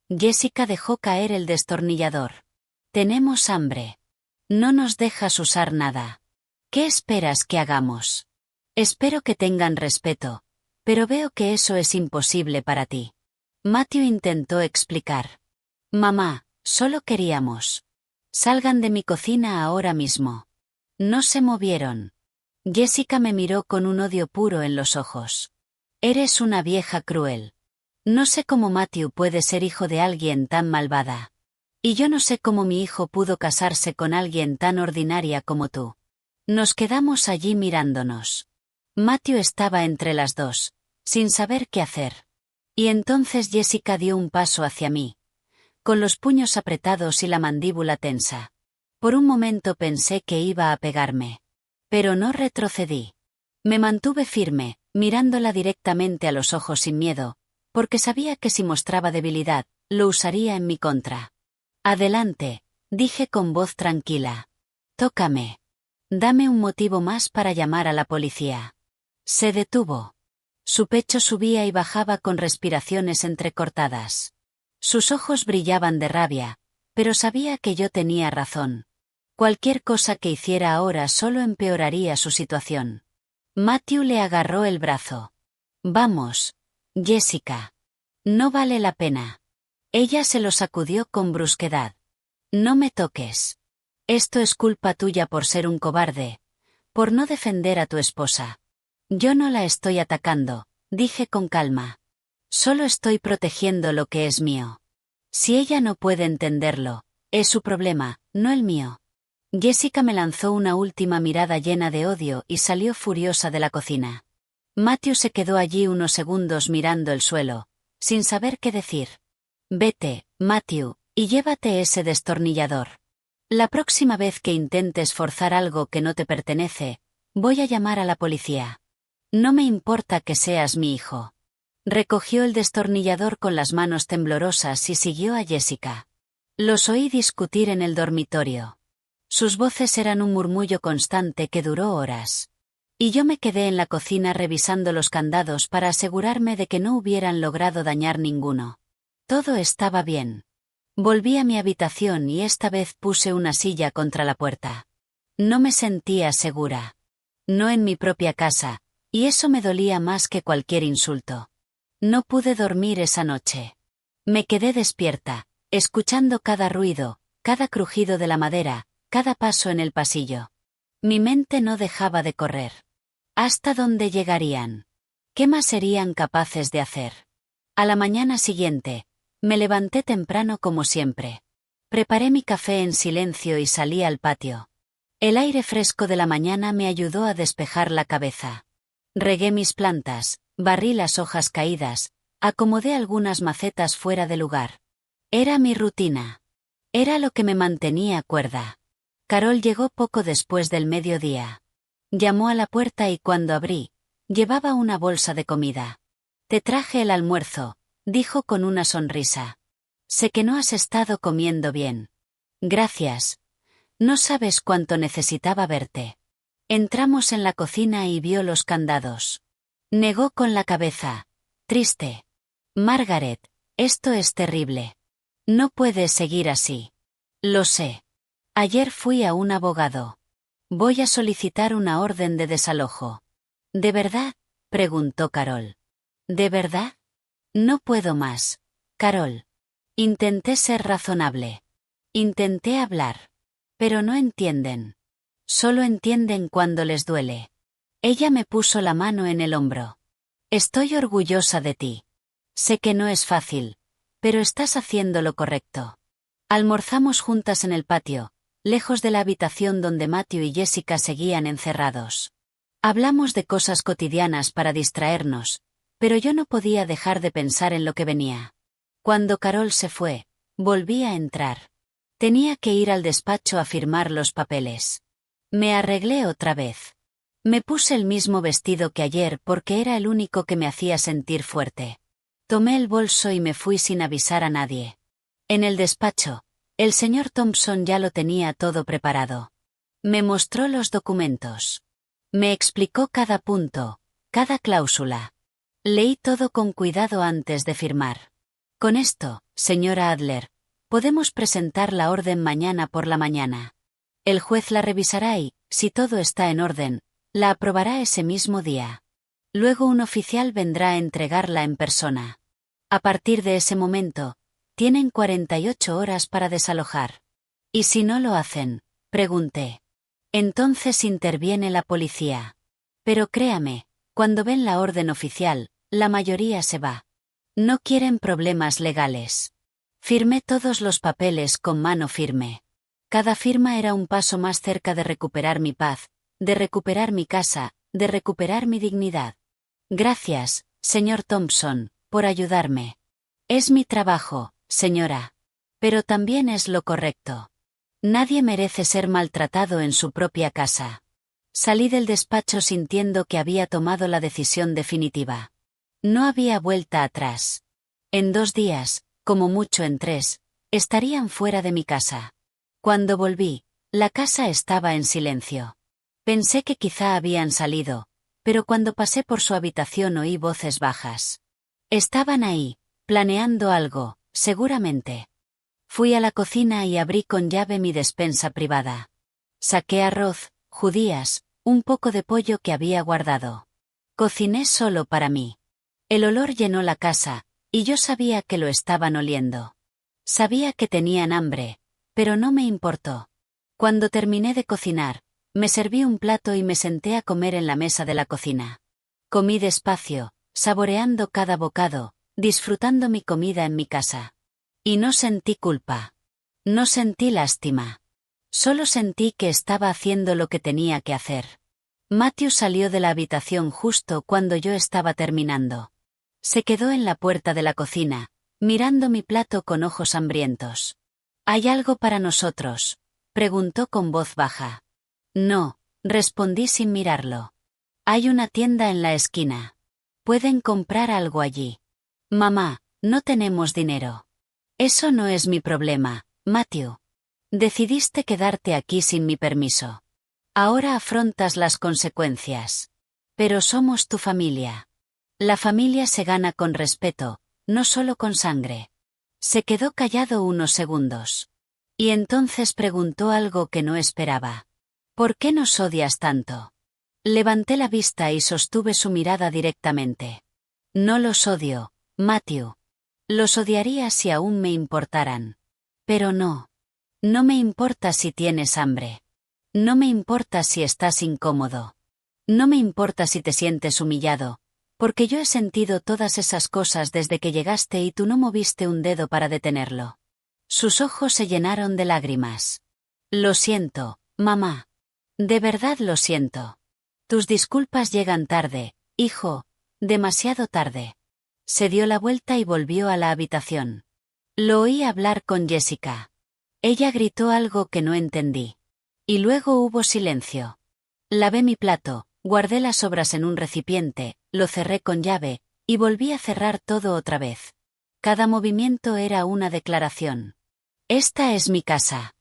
Jessica dejó caer el destornillador. Tenemos hambre. No nos dejas usar nada. ¿Qué esperas que hagamos? Espero que tengan respeto, pero veo que eso es imposible para ti. Matthew intentó explicar. Mamá, solo queríamos. Salgan de mi cocina ahora mismo. No se movieron. Jessica me miró con un odio puro en los ojos. Eres una vieja cruel. No sé cómo Matthew puede ser hijo de alguien tan malvada. Y yo no sé cómo mi hijo pudo casarse con alguien tan ordinaria como tú. Nos quedamos allí mirándonos. Matthew estaba entre las dos, sin saber qué hacer. Y entonces Jessica dio un paso hacia mí, con los puños apretados y la mandíbula tensa. Por un momento pensé que iba a pegarme. Pero no retrocedí. Me mantuve firme, mirándola directamente a los ojos sin miedo, porque sabía que si mostraba debilidad, lo usaría en mi contra. Adelante, dije con voz tranquila. Tócame. Dame un motivo más para llamar a la policía. Se detuvo. Su pecho subía y bajaba con respiraciones entrecortadas. Sus ojos brillaban de rabia, pero sabía que yo tenía razón. Cualquier cosa que hiciera ahora solo empeoraría su situación. Matthew le agarró el brazo. Vamos, Jessica. No vale la pena. Ella se lo sacudió con brusquedad. No me toques. Esto es culpa tuya por ser un cobarde, por no defender a tu esposa. Yo no la estoy atacando, dije con calma. Solo estoy protegiendo lo que es mío. Si ella no puede entenderlo, es su problema, no el mío. Jessica me lanzó una última mirada llena de odio y salió furiosa de la cocina. Matthew se quedó allí unos segundos mirando el suelo, sin saber qué decir. Vete, Matthew, y llévate ese destornillador. La próxima vez que intentes forzar algo que no te pertenece, voy a llamar a la policía. No me importa que seas mi hijo. Recogió el destornillador con las manos temblorosas y siguió a Jessica. Los oí discutir en el dormitorio. Sus voces eran un murmullo constante que duró horas. Y yo me quedé en la cocina revisando los candados para asegurarme de que no hubieran logrado dañar ninguno. Todo estaba bien. Volví a mi habitación y esta vez puse una silla contra la puerta. No me sentía segura. No en mi propia casa, y eso me dolía más que cualquier insulto. No pude dormir esa noche. Me quedé despierta, escuchando cada ruido, cada crujido de la madera, cada paso en el pasillo. Mi mente no dejaba de correr. ¿Hasta dónde llegarían? ¿Qué más serían capaces de hacer? A la mañana siguiente, me levanté temprano como siempre. Preparé mi café en silencio y salí al patio. El aire fresco de la mañana me ayudó a despejar la cabeza. Regué mis plantas, barrí las hojas caídas, acomodé algunas macetas fuera de lugar. Era mi rutina. Era lo que me mantenía cuerda. Carol llegó poco después del mediodía. Llamó a la puerta y cuando abrí, llevaba una bolsa de comida. Te traje el almuerzo, dijo con una sonrisa. Sé que no has estado comiendo bien. Gracias. No sabes cuánto necesitaba verte. Entramos en la cocina y vio los candados. Negó con la cabeza. Triste. Margaret, esto es terrible. No puedes seguir así. Lo sé. Ayer fui a un abogado. Voy a solicitar una orden de desalojo. ¿De verdad? Preguntó Carol. ¿De verdad? No puedo más. Carol. Intenté ser razonable. Intenté hablar. Pero no entienden. Solo entienden cuando les duele. Ella me puso la mano en el hombro. Estoy orgullosa de ti. Sé que no es fácil, pero estás haciendo lo correcto. Almorzamos juntas en el patio, lejos de la habitación donde Matthew y Jessica seguían encerrados. Hablamos de cosas cotidianas para distraernos, pero yo no podía dejar de pensar en lo que venía. Cuando Carol se fue, volví a entrar. Tenía que ir al despacho a firmar los papeles. Me arreglé otra vez. Me puse el mismo vestido que ayer porque era el único que me hacía sentir fuerte. Tomé el bolso y me fui sin avisar a nadie. En el despacho, el señor Thompson ya lo tenía todo preparado. Me mostró los documentos. Me explicó cada punto, cada cláusula. Leí todo con cuidado antes de firmar. Con esto, señora Adler, podemos presentar la orden mañana por la mañana. El juez la revisará y, si todo está en orden, la aprobará ese mismo día. Luego un oficial vendrá a entregarla en persona. A partir de ese momento, tienen 48 horas para desalojar. ¿Y si no lo hacen? Pregunté. Entonces interviene la policía. Pero créame, cuando ven la orden oficial, la mayoría se va. No quieren problemas legales. Firmé todos los papeles con mano firme. Cada firma era un paso más cerca de recuperar mi paz, de recuperar mi casa, de recuperar mi dignidad. Gracias, señor Thompson, por ayudarme. Es mi trabajo, señora. Pero también es lo correcto. Nadie merece ser maltratado en su propia casa. Salí del despacho sintiendo que había tomado la decisión definitiva. No había vuelta atrás. En 2 días, como mucho en 3, estarían fuera de mi casa. Cuando volví, la casa estaba en silencio. Pensé que quizá habían salido, pero cuando pasé por su habitación oí voces bajas. Estaban ahí, planeando algo, seguramente. Fui a la cocina y abrí con llave mi despensa privada. Saqué arroz, judías, un poco de pollo que había guardado. Cociné solo para mí. El olor llenó la casa, y yo sabía que lo estaban oliendo. Sabía que tenían hambre, pero no me importó. Cuando terminé de cocinar, me serví un plato y me senté a comer en la mesa de la cocina. Comí despacio, saboreando cada bocado, disfrutando mi comida en mi casa. Y no sentí culpa. No sentí lástima. Solo sentí que estaba haciendo lo que tenía que hacer. Matthew salió de la habitación justo cuando yo estaba terminando. Se quedó en la puerta de la cocina, mirando mi plato con ojos hambrientos. ¿Hay algo para nosotros?, preguntó con voz baja. No, respondí sin mirarlo. Hay una tienda en la esquina. Pueden comprar algo allí. Mamá, no tenemos dinero. Eso no es mi problema, Matthew. Decidiste quedarte aquí sin mi permiso. Ahora afrontas las consecuencias. Pero somos tu familia. La familia se gana con respeto, no solo con sangre. Se quedó callado unos segundos. Y entonces preguntó algo que no esperaba. ¿Por qué nos odias tanto? Levanté la vista y sostuve su mirada directamente. No los odio, Matthew. Los odiaría si aún me importaran. Pero no. No me importa si tienes hambre. No me importa si estás incómodo. No me importa si te sientes humillado, porque yo he sentido todas esas cosas desde que llegaste y tú no moviste un dedo para detenerlo. Sus ojos se llenaron de lágrimas. Lo siento, mamá. De verdad lo siento. Tus disculpas llegan tarde, hijo, demasiado tarde. Se dio la vuelta y volvió a la habitación. Lo oí hablar con Jessica. Ella gritó algo que no entendí. Y luego hubo silencio. Lavé mi plato, guardé las sobras en un recipiente, lo cerré con llave, y volví a cerrar todo otra vez. Cada movimiento era una declaración. Esta es mi casa.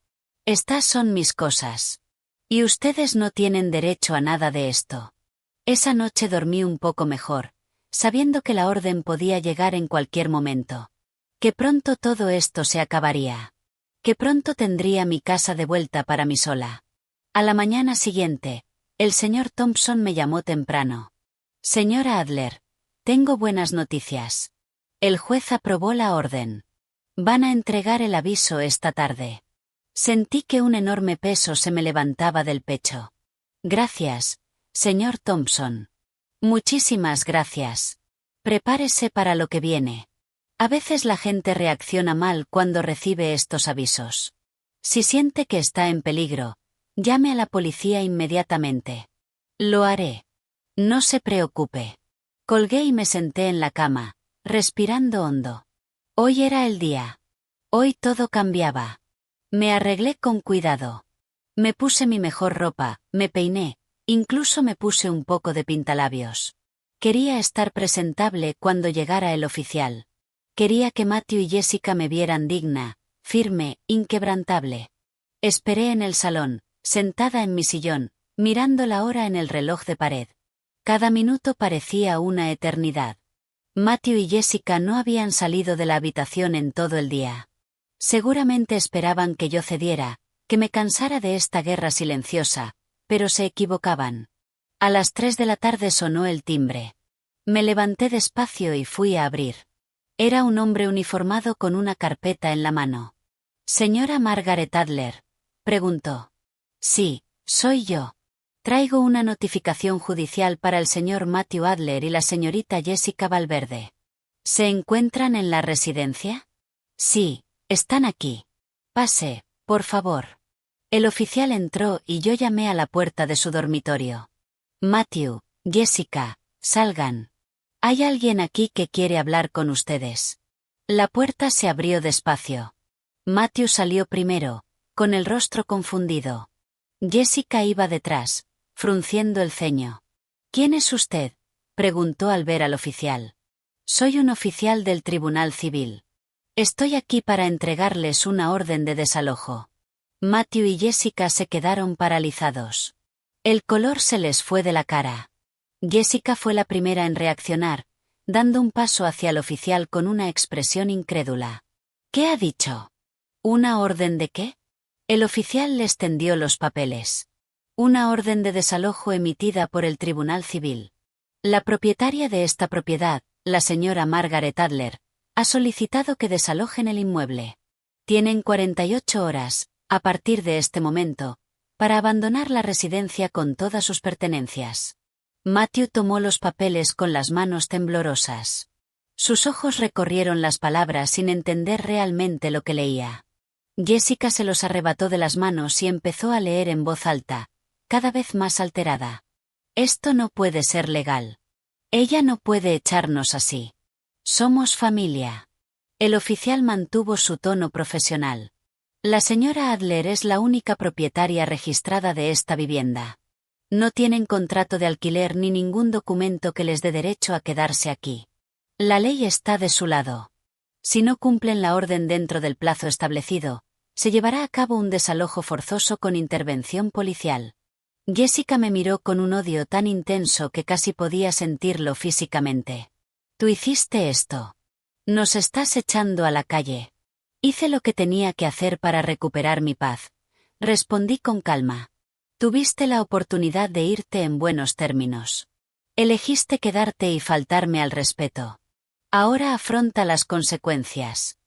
Estas son mis cosas. Y ustedes no tienen derecho a nada de esto. Esa noche dormí un poco mejor, sabiendo que la orden podía llegar en cualquier momento. Que pronto todo esto se acabaría. Que pronto tendría mi casa de vuelta para mí sola. A la mañana siguiente, el señor Thompson me llamó temprano. Señora Adler, tengo buenas noticias. El juez aprobó la orden. Van a entregar el aviso esta tarde. Sentí que un enorme peso se me levantaba del pecho. Gracias, señor Thompson. Muchísimas gracias. Prepárese para lo que viene. A veces la gente reacciona mal cuando recibe estos avisos. Si siente que está en peligro, llame a la policía inmediatamente. Lo haré. No se preocupe. Colgué y me senté en la cama, respirando hondo. Hoy era el día. Hoy todo cambiaba. Me arreglé con cuidado. Me puse mi mejor ropa, me peiné, incluso me puse un poco de pintalabios. Quería estar presentable cuando llegara el oficial. Quería que Matthew y Jessica me vieran digna, firme, inquebrantable. Esperé en el salón, sentada en mi sillón, mirando la hora en el reloj de pared. Cada minuto parecía una eternidad. Matthew y Jessica no habían salido de la habitación en todo el día. Seguramente esperaban que yo cediera, que me cansara de esta guerra silenciosa, pero se equivocaban. A las 3 de la tarde sonó el timbre. Me levanté despacio y fui a abrir. Era un hombre uniformado con una carpeta en la mano. «¿Señora Margaret Adler?», preguntó. «Sí, soy yo. Traigo una notificación judicial para el señor Matthew Adler y la señorita Jessica Valverde. ¿Se encuentran en la residencia?» «Sí, están aquí. Pase, por favor». El oficial entró y yo llamé a la puerta de su dormitorio. «Matthew, Jessica, salgan. Hay alguien aquí que quiere hablar con ustedes». La puerta se abrió despacio. Matthew salió primero, con el rostro confundido. Jessica iba detrás, frunciendo el ceño. «¿Quién es usted?», preguntó al ver al oficial. «Soy un oficial del Tribunal Civil. Estoy aquí para entregarles una orden de desalojo». Matthew y Jessica se quedaron paralizados. El color se les fue de la cara. Jessica fue la primera en reaccionar, dando un paso hacia el oficial con una expresión incrédula. «¿Qué ha dicho? ¿Una orden de qué? El oficial les tendió los papeles. Una orden de desalojo emitida por el Tribunal Civil. La propietaria de esta propiedad, la señora Margaret Adler, ha solicitado que desalojen el inmueble. Tienen 48 horas, a partir de este momento, para abandonar la residencia con todas sus pertenencias. Matthew tomó los papeles con las manos temblorosas. Sus ojos recorrieron las palabras sin entender realmente lo que leía. Jessica se los arrebató de las manos y empezó a leer en voz alta, cada vez más alterada. Esto no puede ser legal. Ella no puede echarnos así. Somos familia. El oficial mantuvo su tono profesional. La señora Adler es la única propietaria registrada de esta vivienda. No tienen contrato de alquiler ni ningún documento que les dé derecho a quedarse aquí. La ley está de su lado. Si no cumplen la orden dentro del plazo establecido, se llevará a cabo un desalojo forzoso con intervención policial. Jessica me miró con un odio tan intenso que casi podía sentirlo físicamente. Tú hiciste esto. Nos estás echando a la calle. Hice lo que tenía que hacer para recuperar mi paz. Respondí con calma. Tuviste la oportunidad de irte en buenos términos. Elegiste quedarte y faltarme al respeto. Ahora afronta las consecuencias.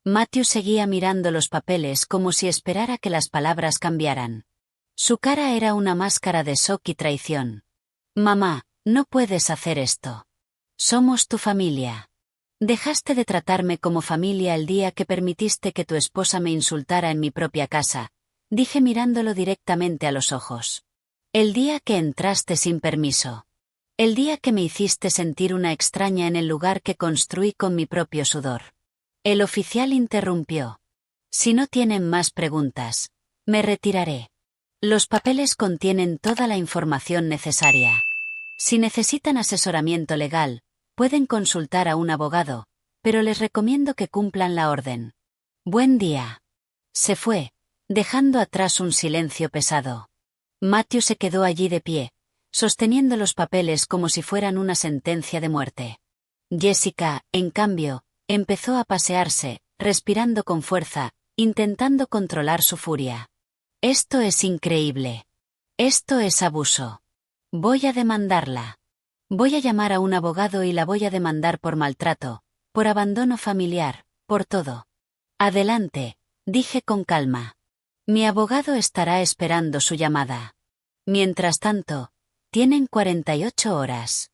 Matthew seguía mirando los papeles como si esperara que las palabras cambiaran. Su cara era una máscara de shock y traición. Mamá, no puedes hacer esto. Somos tu familia. Dejaste de tratarme como familia el día que permitiste que tu esposa me insultara en mi propia casa, dije mirándolo directamente a los ojos. El día que entraste sin permiso. El día que me hiciste sentir una extraña en el lugar que construí con mi propio sudor. El oficial interrumpió. Si no tienen más preguntas, me retiraré. Los papeles contienen toda la información necesaria. Si necesitan asesoramiento legal, pueden consultar a un abogado, pero les recomiendo que cumplan la orden. Buen día. Se fue, dejando atrás un silencio pesado. Matthew se quedó allí de pie, sosteniendo los papeles como si fueran una sentencia de muerte. Jessica, en cambio, empezó a pasearse, respirando con fuerza, intentando controlar su furia. Esto es increíble. Esto es abuso. Voy a demandarla. Voy a llamar a un abogado y la voy a demandar por maltrato, por abandono familiar, por todo. Adelante, dije con calma. Mi abogado estará esperando su llamada. Mientras tanto, tienen 48 horas.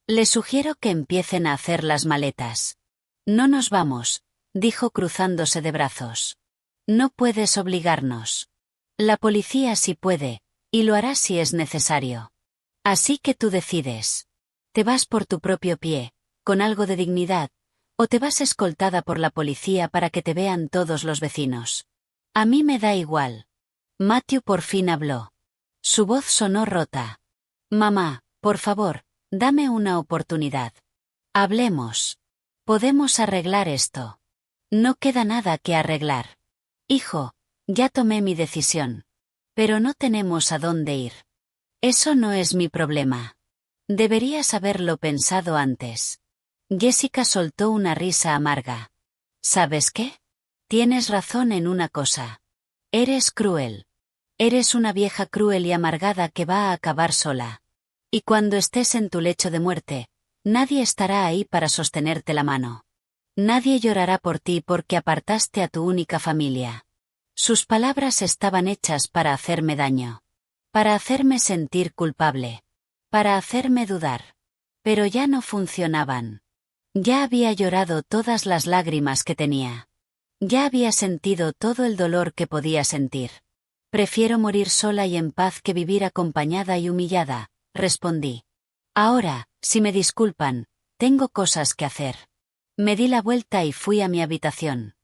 Les sugiero que empiecen a hacer las maletas. No nos vamos, dijo cruzándose de brazos. No puedes obligarnos. La policía sí puede, y lo hará si es necesario. Así que tú decides. ¿Te vas por tu propio pie, con algo de dignidad, o te vas escoltada por la policía para que te vean todos los vecinos? A mí me da igual. Matthew por fin habló. Su voz sonó rota. Mamá, por favor, dame una oportunidad. Hablemos. Podemos arreglar esto. No queda nada que arreglar. Hijo, ya tomé mi decisión. Pero no tenemos a dónde ir. Eso no es mi problema. Deberías haberlo pensado antes. Jessica soltó una risa amarga. ¿Sabes qué? Tienes razón en una cosa. Eres cruel. Eres una vieja cruel y amargada que va a acabar sola. Y cuando estés en tu lecho de muerte, nadie estará ahí para sostenerte la mano. Nadie llorará por ti porque apartaste a tu única familia. Sus palabras estaban hechas para hacerme daño. Para hacerme sentir culpable. Para hacerme dudar. Pero ya no funcionaban. Ya había llorado todas las lágrimas que tenía. Ya había sentido todo el dolor que podía sentir. Prefiero morir sola y en paz que vivir acompañada y humillada, respondí. Ahora, si me disculpan, tengo cosas que hacer. Me di la vuelta y fui a mi habitación.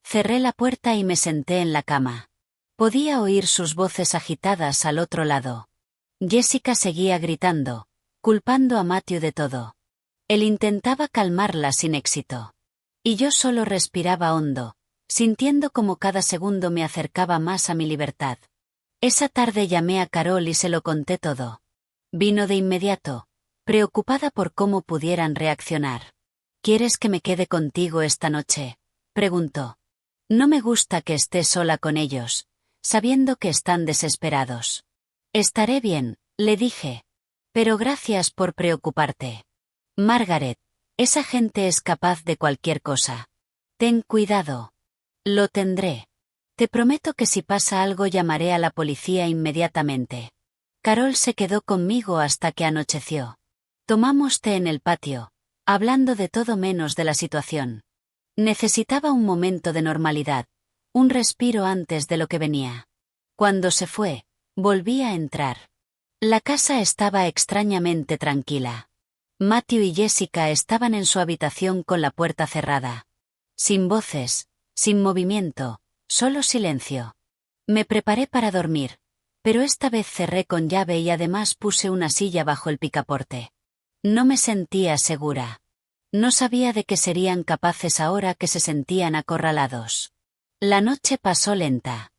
Cerré la puerta y me senté en la cama. Podía oír sus voces agitadas al otro lado. Jessica seguía gritando, culpando a Matthew de todo. Él intentaba calmarla sin éxito. Y yo solo respiraba hondo, sintiendo como cada segundo me acercaba más a mi libertad. Esa tarde llamé a Carol y se lo conté todo. Vino de inmediato, preocupada por cómo pudieran reaccionar. ¿Quieres que me quede contigo esta noche?, preguntó. No me gusta que esté sola con ellos, sabiendo que están desesperados. Estaré bien, le dije. Pero gracias por preocuparte. Margaret, esa gente es capaz de cualquier cosa. Ten cuidado. Lo tendré. Te prometo que si pasa algo llamaré a la policía inmediatamente. Carol se quedó conmigo hasta que anocheció. Tomamos té en el patio, hablando de todo menos de la situación. Necesitaba un momento de normalidad, un respiro antes de lo que venía. Cuando se fue, volví a entrar. La casa estaba extrañamente tranquila. Matthew y Jessica estaban en su habitación con la puerta cerrada. Sin voces, sin movimiento, solo silencio. Me preparé para dormir, pero esta vez cerré con llave y además puse una silla bajo el picaporte. No me sentía segura. No sabía de qué serían capaces ahora que se sentían acorralados. La noche pasó lenta.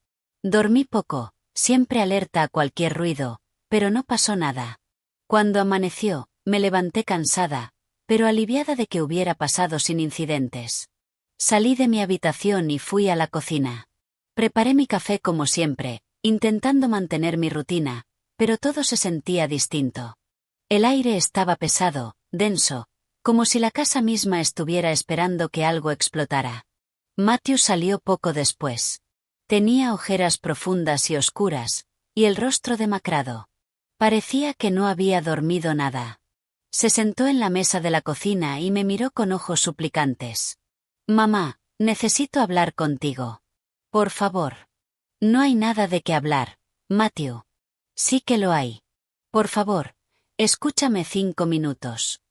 Dormí poco, siempre alerta a cualquier ruido, pero no pasó nada. Cuando amaneció, me levanté cansada, pero aliviada de que hubiera pasado sin incidentes. Salí de mi habitación y fui a la cocina. Preparé mi café como siempre, intentando mantener mi rutina, pero todo se sentía distinto. El aire estaba pesado, denso, como si la casa misma estuviera esperando que algo explotara. Matthew salió poco después. Tenía ojeras profundas y oscuras, y el rostro demacrado. Parecía que no había dormido nada. Se sentó en la mesa de la cocina y me miró con ojos suplicantes. «Mamá, necesito hablar contigo. Por favor». «No hay nada de qué hablar, Matthew». «Sí que lo hay. Por favor, escúchame 5 minutos».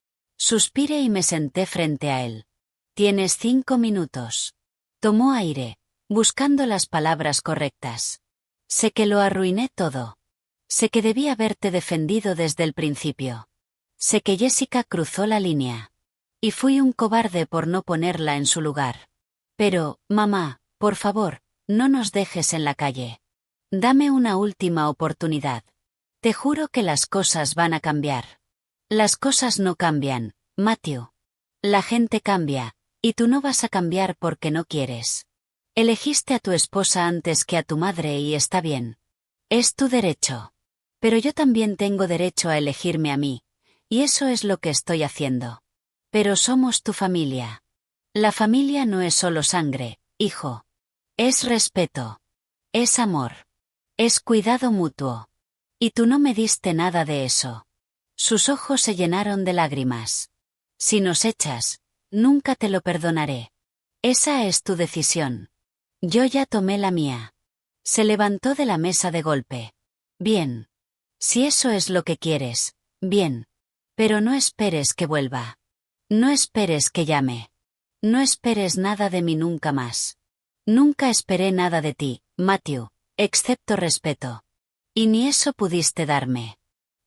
Suspiré y me senté frente a él. «Tienes 5 minutos». Tomó aire, buscando las palabras correctas. «Sé que lo arruiné todo. Sé que debí haberte defendido desde el principio. Sé que Jessica cruzó la línea. Y fui un cobarde por no ponerla en su lugar. Pero, mamá, por favor, no nos dejes en la calle. Dame una última oportunidad. Te juro que las cosas van a cambiar». «Las cosas no cambian, Matthew. La gente cambia, y tú no vas a cambiar porque no quieres. Elegiste a tu esposa antes que a tu madre y está bien. Es tu derecho. Pero yo también tengo derecho a elegirme a mí, y eso es lo que estoy haciendo. Pero somos tu familia. La familia no es solo sangre, hijo. Es respeto. Es amor. Es cuidado mutuo. Y tú no me diste nada de eso». Sus ojos se llenaron de lágrimas. «Si nos echas, nunca te lo perdonaré. Esa es tu decisión. Yo ya tomé la mía». Se levantó de la mesa de golpe. «Bien. Si eso es lo que quieres, bien. Pero no esperes que vuelva. No esperes que llame. No esperes nada de mí nunca más. Nunca esperé nada de ti, Matthew, excepto respeto. Y ni eso pudiste darme».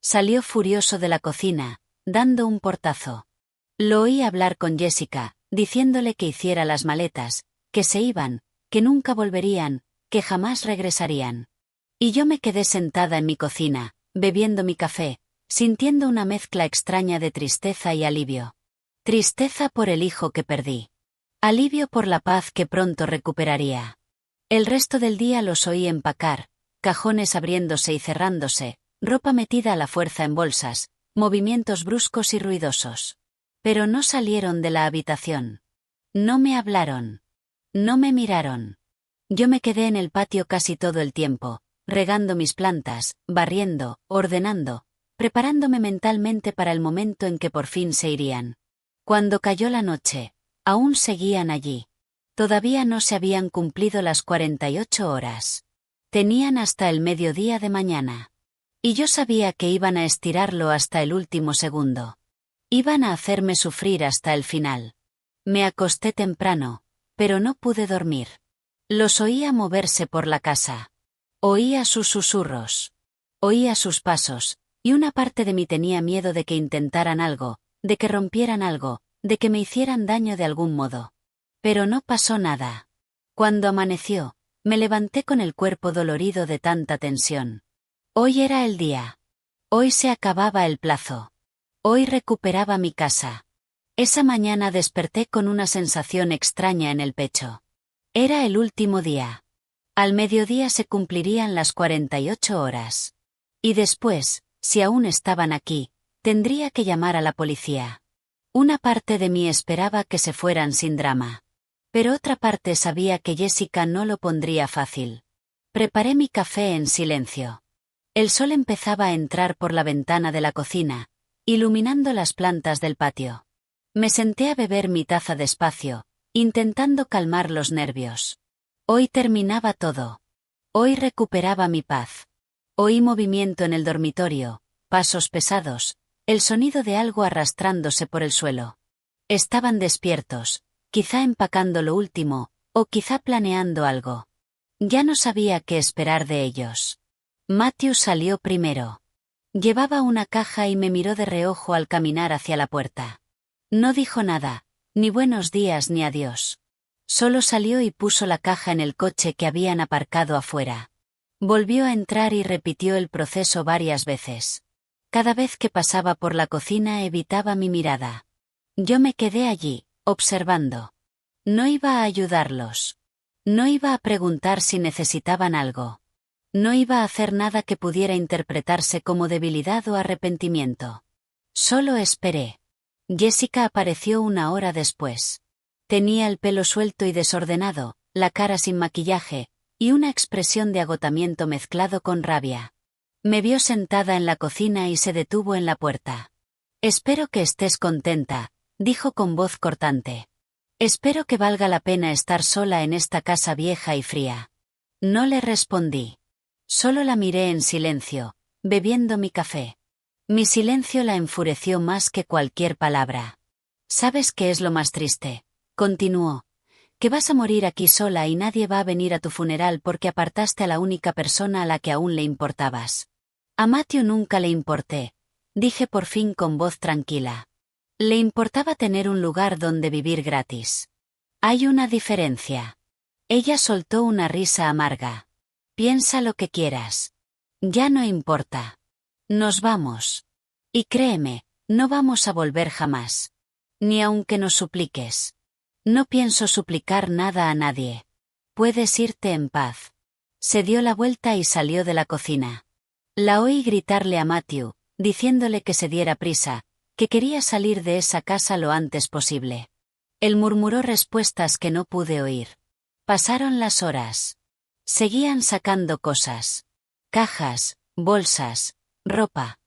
Salió furioso de la cocina, dando un portazo. Lo oí hablar con Jessica, diciéndole que hiciera las maletas, que se iban, que nunca volverían, que jamás regresarían. Y yo me quedé sentada en mi cocina, bebiendo mi café, sintiendo una mezcla extraña de tristeza y alivio. Tristeza por el hijo que perdí. Alivio por la paz que pronto recuperaría. El resto del día los oí empacar, cajones abriéndose y cerrándose, ropa metida a la fuerza en bolsas, movimientos bruscos y ruidosos. Pero no salieron de la habitación. No me hablaron. No me miraron. Yo me quedé en el patio casi todo el tiempo, regando mis plantas, barriendo, ordenando, preparándome mentalmente para el momento en que por fin se irían. Cuando cayó la noche, aún seguían allí. Todavía no se habían cumplido las 48 horas. Tenían hasta el mediodía de mañana. Y yo sabía que iban a estirarlo hasta el último segundo. Iban a hacerme sufrir hasta el final. Me acosté temprano, pero no pude dormir. Los oía moverse por la casa. Oía sus susurros. Oía sus pasos, y una parte de mí tenía miedo de que intentaran algo, de que rompieran algo, de que me hicieran daño de algún modo. Pero no pasó nada. Cuando amaneció, me levanté con el cuerpo dolorido de tanta tensión. Hoy era el día. Hoy se acababa el plazo. Hoy recuperaba mi casa. Esa mañana desperté con una sensación extraña en el pecho. Era el último día. Al mediodía se cumplirían las 48 horas. Y después, si aún estaban aquí, tendría que llamar a la policía. Una parte de mí esperaba que se fueran sin drama. Pero otra parte sabía que Jessica no lo pondría fácil. Preparé mi café en silencio. El sol empezaba a entrar por la ventana de la cocina, iluminando las plantas del patio. Me senté a beber mi taza despacio, intentando calmar los nervios. Hoy terminaba todo. Hoy recuperaba mi paz. Oí movimiento en el dormitorio, pasos pesados, el sonido de algo arrastrándose por el suelo. Estaban despiertos, quizá empacando lo último, o quizá planeando algo. Ya no sabía qué esperar de ellos. Matthew salió primero. Llevaba una caja y me miró de reojo al caminar hacia la puerta. No dijo nada, ni buenos días ni adiós. Solo salió y puso la caja en el coche que habían aparcado afuera. Volvió a entrar y repitió el proceso varias veces. Cada vez que pasaba por la cocina evitaba mi mirada. Yo me quedé allí, observando. No iba a ayudarlos. No iba a preguntar si necesitaban algo. No iba a hacer nada que pudiera interpretarse como debilidad o arrepentimiento. Solo esperé. Jessica apareció una hora después. Tenía el pelo suelto y desordenado, la cara sin maquillaje, y una expresión de agotamiento mezclado con rabia. Me vio sentada en la cocina y se detuvo en la puerta. «Espero que estés contenta», dijo con voz cortante. «Espero que valga la pena estar sola en esta casa vieja y fría». No le respondí. Solo la miré en silencio, bebiendo mi café. Mi silencio la enfureció más que cualquier palabra. «¿Sabes qué es lo más triste?», continuó. «Que vas a morir aquí sola y nadie va a venir a tu funeral porque apartaste a la única persona a la que aún le importabas». «A Matthew nunca le importé», dije por fin con voz tranquila. «Le importaba tener un lugar donde vivir gratis». «Hay una diferencia». Ella soltó una risa amarga. «Piensa lo que quieras. Ya no importa. Nos vamos. Y créeme, no vamos a volver jamás. Ni aunque nos supliques. No pienso suplicar nada a nadie. Puedes irte en paz». Se dio la vuelta y salió de la cocina. La oí gritarle a Matthew, diciéndole que se diera prisa, que quería salir de esa casa lo antes posible. Él murmuró respuestas que no pude oír. Pasaron las horas. Seguían sacando cosas. Cajas, bolsas, ropa.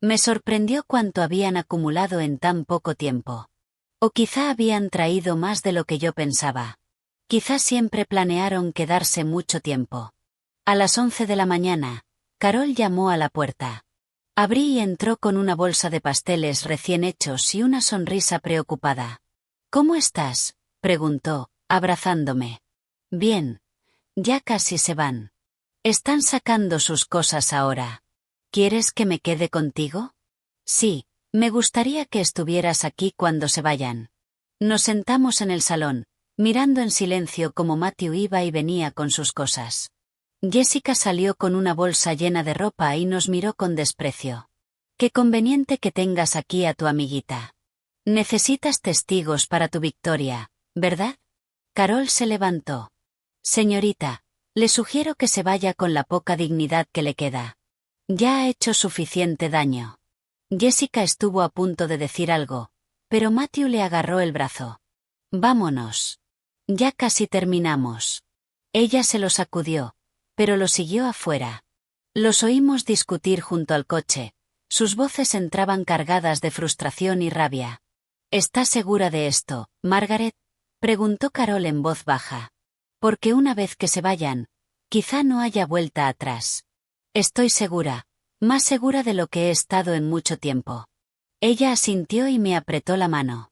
Me sorprendió cuánto habían acumulado en tan poco tiempo. O quizá habían traído más de lo que yo pensaba. Quizá siempre planearon quedarse mucho tiempo. A las 11 de la mañana, Carol llamó a la puerta. Abrí y entró con una bolsa de pasteles recién hechos y una sonrisa preocupada. «¿Cómo estás?», preguntó, abrazándome. «Bien. Ya casi se van. Están sacando sus cosas ahora. ¿Quieres que me quede contigo?» «Sí, me gustaría que estuvieras aquí cuando se vayan». Nos sentamos en el salón, mirando en silencio cómo Matthew iba y venía con sus cosas. Jessica salió con una bolsa llena de ropa y nos miró con desprecio. «Qué conveniente que tengas aquí a tu amiguita. Necesitas testigos para tu victoria, ¿verdad?» Carol se levantó. «Señorita, le sugiero que se vaya con la poca dignidad que le queda. Ya ha hecho suficiente daño». Jessica estuvo a punto de decir algo, pero Matthew le agarró el brazo. «Vámonos. Ya casi terminamos». Ella se lo sacudió, pero lo siguió afuera. Los oímos discutir junto al coche. Sus voces entraban cargadas de frustración y rabia. «¿Estás segura de esto, Margaret?», preguntó Carol en voz baja. «Porque una vez que se vayan, quizá no haya vuelta atrás». «Estoy segura, más segura de lo que he estado en mucho tiempo». Ella asintió y me apretó la mano.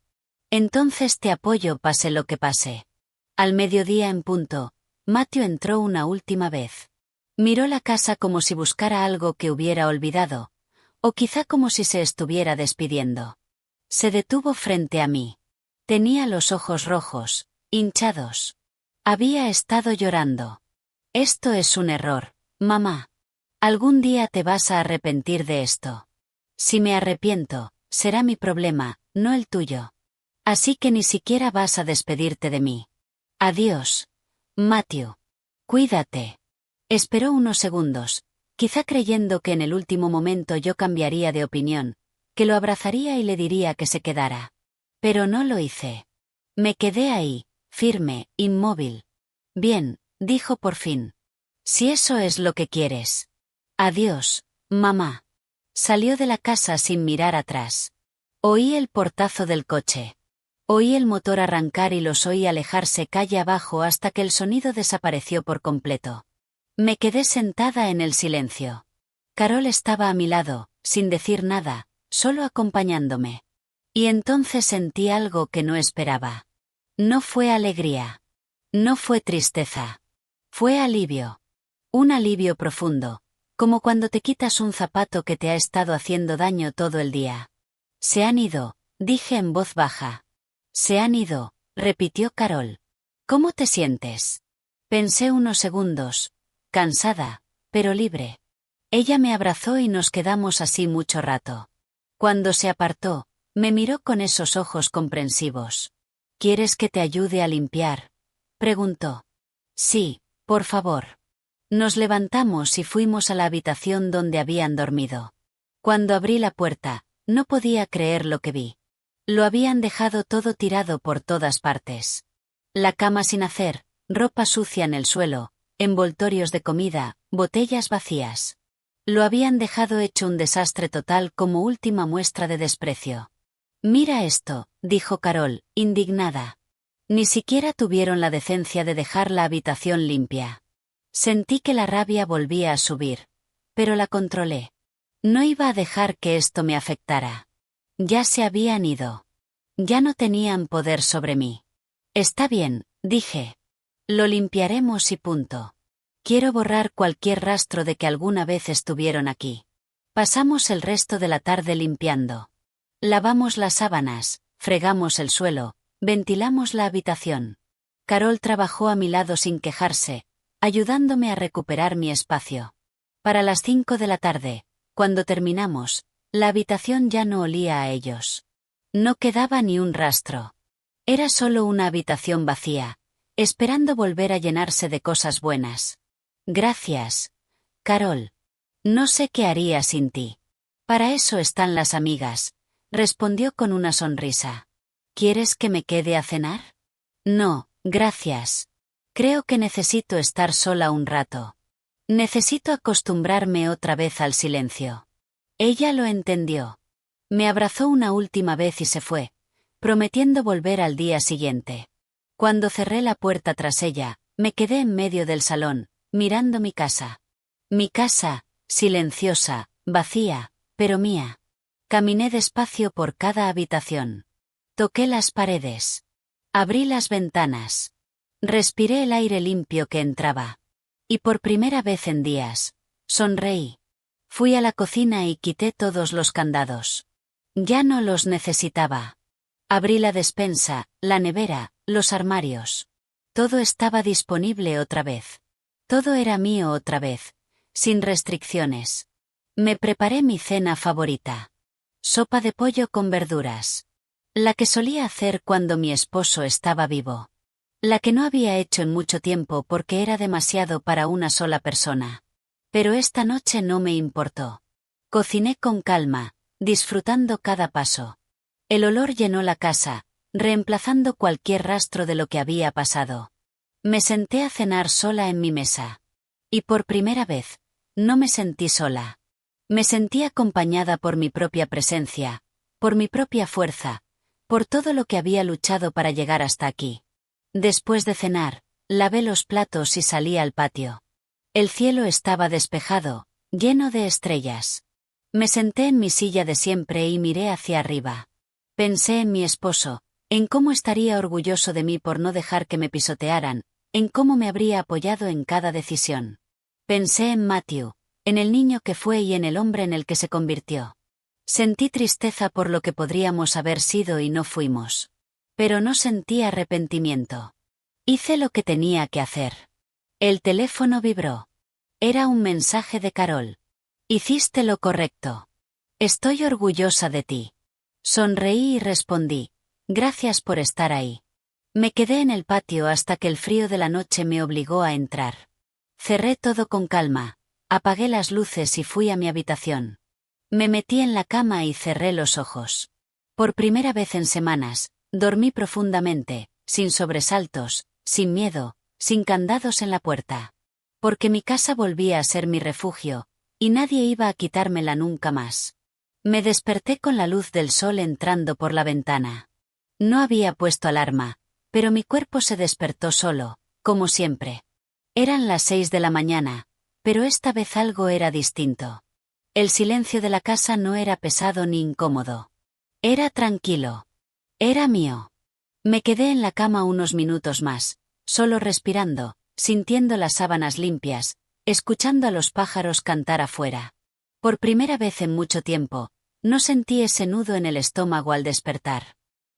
«Entonces te apoyo pase lo que pase». Al mediodía en punto, Matthew entró una última vez. Miró la casa como si buscara algo que hubiera olvidado, o quizá como si se estuviera despidiendo. Se detuvo frente a mí. Tenía los ojos rojos, hinchados. Había estado llorando. «Esto es un error, mamá. Algún día te vas a arrepentir de esto. Si me arrepiento, será mi problema, no el tuyo. Así que ni siquiera vas a despedirte de mí. Adiós. Matthew. Cuídate. Esperó unos segundos, quizá creyendo que en el último momento yo cambiaría de opinión, que lo abrazaría y le diría que se quedara. Pero no lo hice. Me quedé ahí, firme, inmóvil. Bien, dijo por fin. Si eso es lo que quieres. Adiós, mamá. Salió de la casa sin mirar atrás. Oí el portazo del coche. Oí el motor arrancar y los oí alejarse calle abajo hasta que el sonido desapareció por completo. Me quedé sentada en el silencio. Carol estaba a mi lado, sin decir nada, solo acompañándome. Y entonces sentí algo que no esperaba. No fue alegría. No fue tristeza. Fue alivio. Un alivio profundo, como cuando te quitas un zapato que te ha estado haciendo daño todo el día. Se han ido, dije en voz baja. Se han ido, repitió Carol. ¿Cómo te sientes? Pensé unos segundos, cansada, pero libre. Ella me abrazó y nos quedamos así mucho rato. Cuando se apartó, me miró con esos ojos comprensivos. ¿Quieres que te ayude a limpiar?, preguntó. Sí, por favor. Nos levantamos y fuimos a la habitación donde habían dormido. Cuando abrí la puerta, no podía creer lo que vi. Lo habían dejado todo tirado por todas partes. La cama sin hacer, ropa sucia en el suelo, envoltorios de comida, botellas vacías. Lo habían dejado hecho un desastre total como última muestra de desprecio. Mira esto, dijo Carol, indignada. Ni siquiera tuvieron la decencia de dejar la habitación limpia. Sentí que la rabia volvía a subir, pero la controlé. No iba a dejar que esto me afectara. Ya se habían ido. Ya no tenían poder sobre mí. Está bien, dije. Lo limpiaremos y punto. Quiero borrar cualquier rastro de que alguna vez estuvieron aquí. Pasamos el resto de la tarde limpiando. Lavamos las sábanas, fregamos el suelo, ventilamos la habitación. Carol trabajó a mi lado sin quejarse, ayudándome a recuperar mi espacio. Para las 5 de la tarde, cuando terminamos, la habitación ya no olía a ellos. No quedaba ni un rastro. Era solo una habitación vacía, esperando volver a llenarse de cosas buenas. Gracias, Carol. No sé qué haría sin ti. Para eso están las amigas, respondió con una sonrisa. ¿Quieres que me quede a cenar? No, gracias. Creo que necesito estar sola un rato. Necesito acostumbrarme otra vez al silencio. Ella lo entendió. Me abrazó una última vez y se fue, prometiendo volver al día siguiente. Cuando cerré la puerta tras ella, me quedé en medio del salón, mirando mi casa. Mi casa, silenciosa, vacía, pero mía. Caminé despacio por cada habitación. Toqué las paredes. Abrí las ventanas. Respiré el aire limpio que entraba. Y por primera vez en días, sonreí. Fui a la cocina y quité todos los candados. Ya no los necesitaba. Abrí la despensa, la nevera, los armarios. Todo estaba disponible otra vez. Todo era mío otra vez, sin restricciones. Me preparé mi cena favorita. Sopa de pollo con verduras. La que solía hacer cuando mi esposo estaba vivo. La que no había hecho en mucho tiempo porque era demasiado para una sola persona. Pero esta noche no me importó. Cociné con calma, disfrutando cada paso. El olor llenó la casa, reemplazando cualquier rastro de lo que había pasado. Me senté a cenar sola en mi mesa. Y por primera vez, no me sentí sola. Me sentí acompañada por mi propia presencia, por mi propia fuerza, por todo lo que había luchado para llegar hasta aquí. Después de cenar, lavé los platos y salí al patio. El cielo estaba despejado, lleno de estrellas. Me senté en mi silla de siempre y miré hacia arriba. Pensé en mi esposo, en cómo estaría orgulloso de mí por no dejar que me pisotearan, en cómo me habría apoyado en cada decisión. Pensé en Matthew, en el niño que fue y en el hombre en el que se convirtió. Sentí tristeza por lo que podríamos haber sido y no fuimos. Pero no sentí arrepentimiento. Hice lo que tenía que hacer. El teléfono vibró. Era un mensaje de Carol. Hiciste lo correcto. Estoy orgullosa de ti. Sonreí y respondí. Gracias por estar ahí. Me quedé en el patio hasta que el frío de la noche me obligó a entrar. Cerré todo con calma, apagué las luces y fui a mi habitación. Me metí en la cama y cerré los ojos. Por primera vez en semanas, dormí profundamente, sin sobresaltos, sin miedo, sin candados en la puerta. Porque mi casa volvía a ser mi refugio, y nadie iba a quitármela nunca más. Me desperté con la luz del sol entrando por la ventana. No había puesto alarma, pero mi cuerpo se despertó solo, como siempre. Eran las 6 de la mañana, pero esta vez algo era distinto. El silencio de la casa no era pesado ni incómodo. Era tranquilo. Era mío. Me quedé en la cama unos minutos más, solo respirando, sintiendo las sábanas limpias, escuchando a los pájaros cantar afuera. Por primera vez en mucho tiempo, no sentí ese nudo en el estómago al despertar.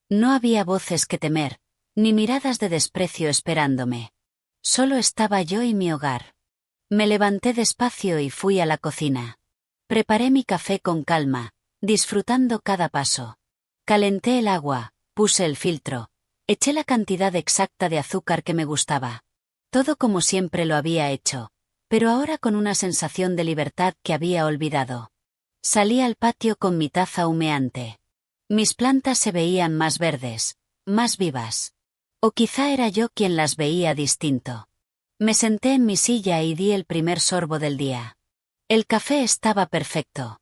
No había voces que temer, ni miradas de desprecio esperándome. Solo estaba yo y mi hogar. Me levanté despacio y fui a la cocina. Preparé mi café con calma, disfrutando cada paso. Calenté el agua, puse el filtro, eché la cantidad exacta de azúcar que me gustaba. Todo como siempre lo había hecho, pero ahora con una sensación de libertad que había olvidado. Salí al patio con mi taza humeante. Mis plantas se veían más verdes, más vivas. O quizá era yo quien las veía distinto. Me senté en mi silla y di el primer sorbo del día. El café estaba perfecto.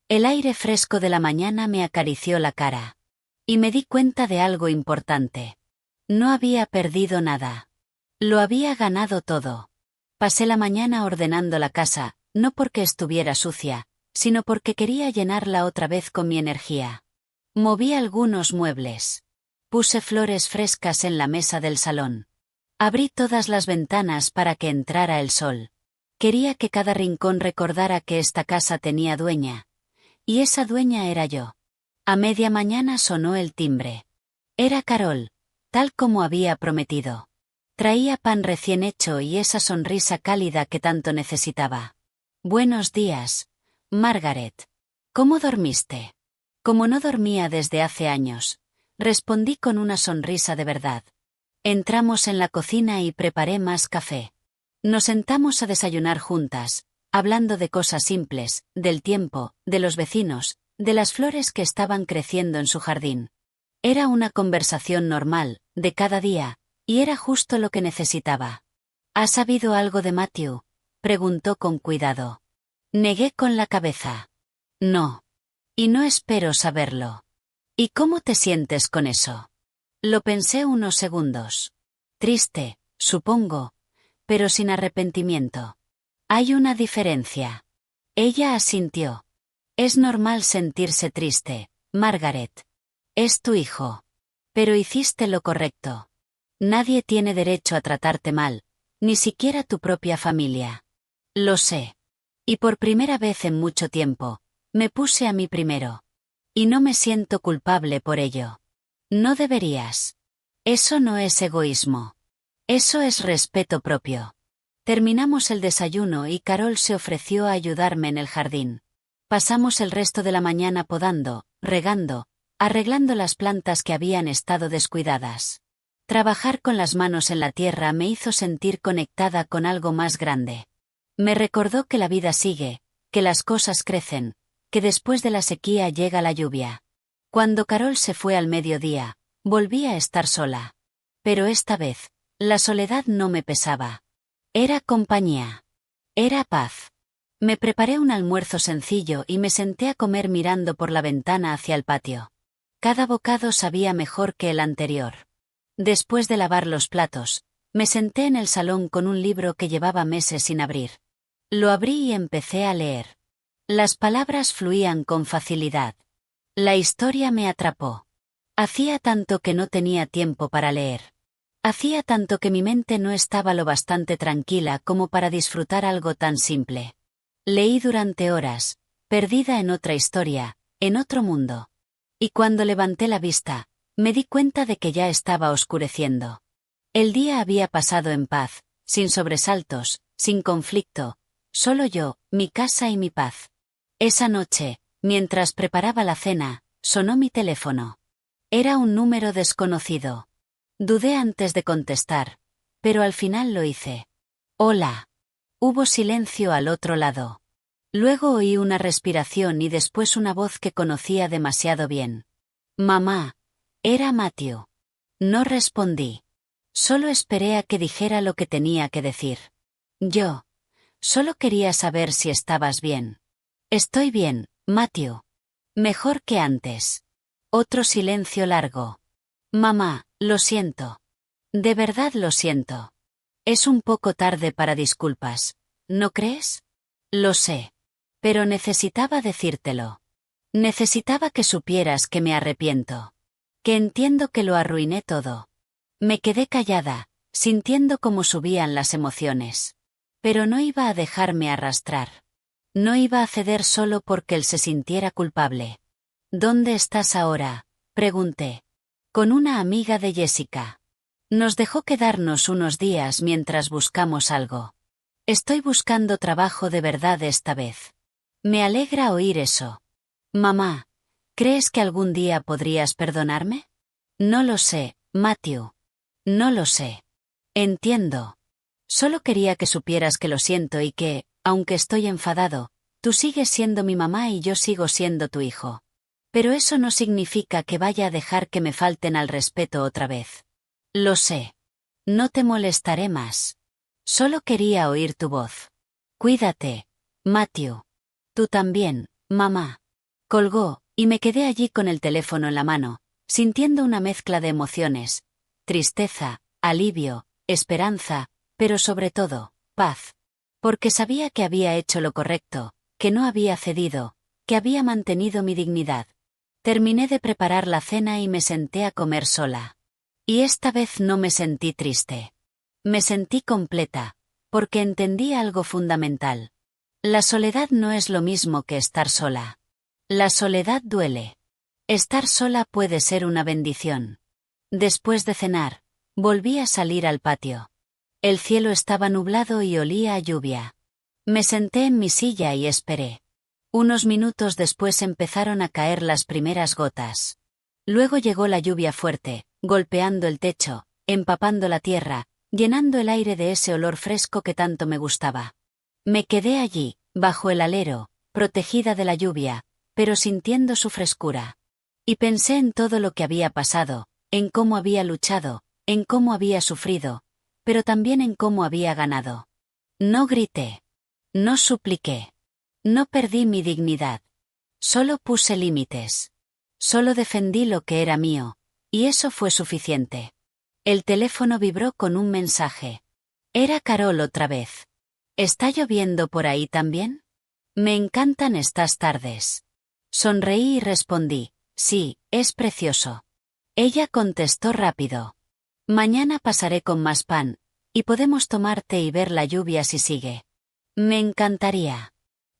El aire fresco de la mañana me acarició la cara. Y me di cuenta de algo importante. No había perdido nada. Lo había ganado todo. Pasé la mañana ordenando la casa, no porque estuviera sucia, sino porque quería llenarla otra vez con mi energía. Moví algunos muebles. Puse flores frescas en la mesa del salón. Abrí todas las ventanas para que entrara el sol. Quería que cada rincón recordara que esta casa tenía dueña. Y esa dueña era yo. A media mañana sonó el timbre. Era Carol, tal como había prometido. Traía pan recién hecho y esa sonrisa cálida que tanto necesitaba. Buenos días, Margaret. ¿Cómo dormiste? Como no dormía desde hace años, respondí con una sonrisa de verdad. Entramos en la cocina y preparé más café. Nos sentamos a desayunar juntas, hablando de cosas simples, del tiempo, de los vecinos, de las flores que estaban creciendo en su jardín. Era una conversación normal, de cada día, y era justo lo que necesitaba. ¿Has sabido algo de Matthew?, preguntó con cuidado. Negué con la cabeza. No. Y no espero saberlo. ¿Y cómo te sientes con eso? Lo pensé unos segundos. Triste, supongo, pero sin arrepentimiento. Hay una diferencia. Ella asintió. Es normal sentirse triste, Margaret. Es tu hijo. Pero hiciste lo correcto. Nadie tiene derecho a tratarte mal, ni siquiera tu propia familia. Lo sé. Y por primera vez en mucho tiempo, me puse a mí primero. Y no me siento culpable por ello. No deberías. Eso no es egoísmo. Eso es respeto propio. Terminamos el desayuno y Carol se ofreció a ayudarme en el jardín. Pasamos el resto de la mañana podando, regando, arreglando las plantas que habían estado descuidadas. Trabajar con las manos en la tierra me hizo sentir conectada con algo más grande. Me recordó que la vida sigue, que las cosas crecen, que después de la sequía llega la lluvia. Cuando Carol se fue al mediodía, volví a estar sola. Pero esta vez, la soledad no me pesaba. Era compañía. Era paz. Me preparé un almuerzo sencillo y me senté a comer mirando por la ventana hacia el patio. Cada bocado sabía mejor que el anterior. Después de lavar los platos, me senté en el salón con un libro que llevaba meses sin abrir. Lo abrí y empecé a leer. Las palabras fluían con facilidad. La historia me atrapó. Hacía tanto que no tenía tiempo para leer. Hacía tanto que mi mente no estaba lo bastante tranquila como para disfrutar algo tan simple. Leí durante horas, perdida en otra historia, en otro mundo. Y cuando levanté la vista, me di cuenta de que ya estaba oscureciendo. El día había pasado en paz, sin sobresaltos, sin conflicto, solo yo, mi casa y mi paz. Esa noche, mientras preparaba la cena, sonó mi teléfono. Era un número desconocido. Dudé antes de contestar, pero al final lo hice. Hola. Hubo silencio al otro lado. Luego oí una respiración y después una voz que conocía demasiado bien. Mamá. Era Matthew. No respondí. Solo esperé a que dijera lo que tenía que decir. Yo. Solo quería saber si estabas bien. Estoy bien, Matthew. Mejor que antes. Otro silencio largo. Mamá, lo siento. De verdad lo siento. Es un poco tarde para disculpas, ¿no crees? Lo sé. Pero necesitaba decírtelo. Necesitaba que supieras que me arrepiento. Que entiendo que lo arruiné todo. Me quedé callada, sintiendo cómo subían las emociones. Pero no iba a dejarme arrastrar. No iba a ceder solo porque él se sintiera culpable. ¿Dónde estás ahora?, pregunté. Con una amiga de Jessica. Nos dejó quedarnos unos días mientras buscamos algo. Estoy buscando trabajo de verdad esta vez. Me alegra oír eso. Mamá, ¿crees que algún día podrías perdonarme? No lo sé, Matthew. No lo sé. Entiendo. Solo quería que supieras que lo siento y que, aunque estoy enfadado, tú sigues siendo mi mamá y yo sigo siendo tu hijo. Pero eso no significa que vaya a dejar que me falten al respeto otra vez. Lo sé. No te molestaré más. Solo quería oír tu voz. Cuídate, Matthew. Tú también, mamá. Colgó, y me quedé allí con el teléfono en la mano, sintiendo una mezcla de emociones. Tristeza, alivio, esperanza, pero sobre todo, paz. Porque sabía que había hecho lo correcto, que no había cedido, que había mantenido mi dignidad. Terminé de preparar la cena y me senté a comer sola. Y esta vez no me sentí triste. Me sentí completa, porque entendí algo fundamental. La soledad no es lo mismo que estar sola. La soledad duele. Estar sola puede ser una bendición. Después de cenar, volví a salir al patio. El cielo estaba nublado y olía a lluvia. Me senté en mi silla y esperé. Unos minutos después empezaron a caer las primeras gotas. Luego llegó la lluvia fuerte, golpeando el techo, empapando la tierra, llenando el aire de ese olor fresco que tanto me gustaba. Me quedé allí, bajo el alero, protegida de la lluvia, pero sintiendo su frescura. Y pensé en todo lo que había pasado, en cómo había luchado, en cómo había sufrido, pero también en cómo había ganado. No grité. No supliqué. No perdí mi dignidad. Solo puse límites. Solo defendí lo que era mío, y eso fue suficiente. El teléfono vibró con un mensaje. Era Carol otra vez. ¿Está lloviendo por ahí también? Me encantan estas tardes. Sonreí y respondí, sí, es precioso. Ella contestó rápido. Mañana pasaré con más pan, y podemos tomar té y ver la lluvia si sigue. Me encantaría.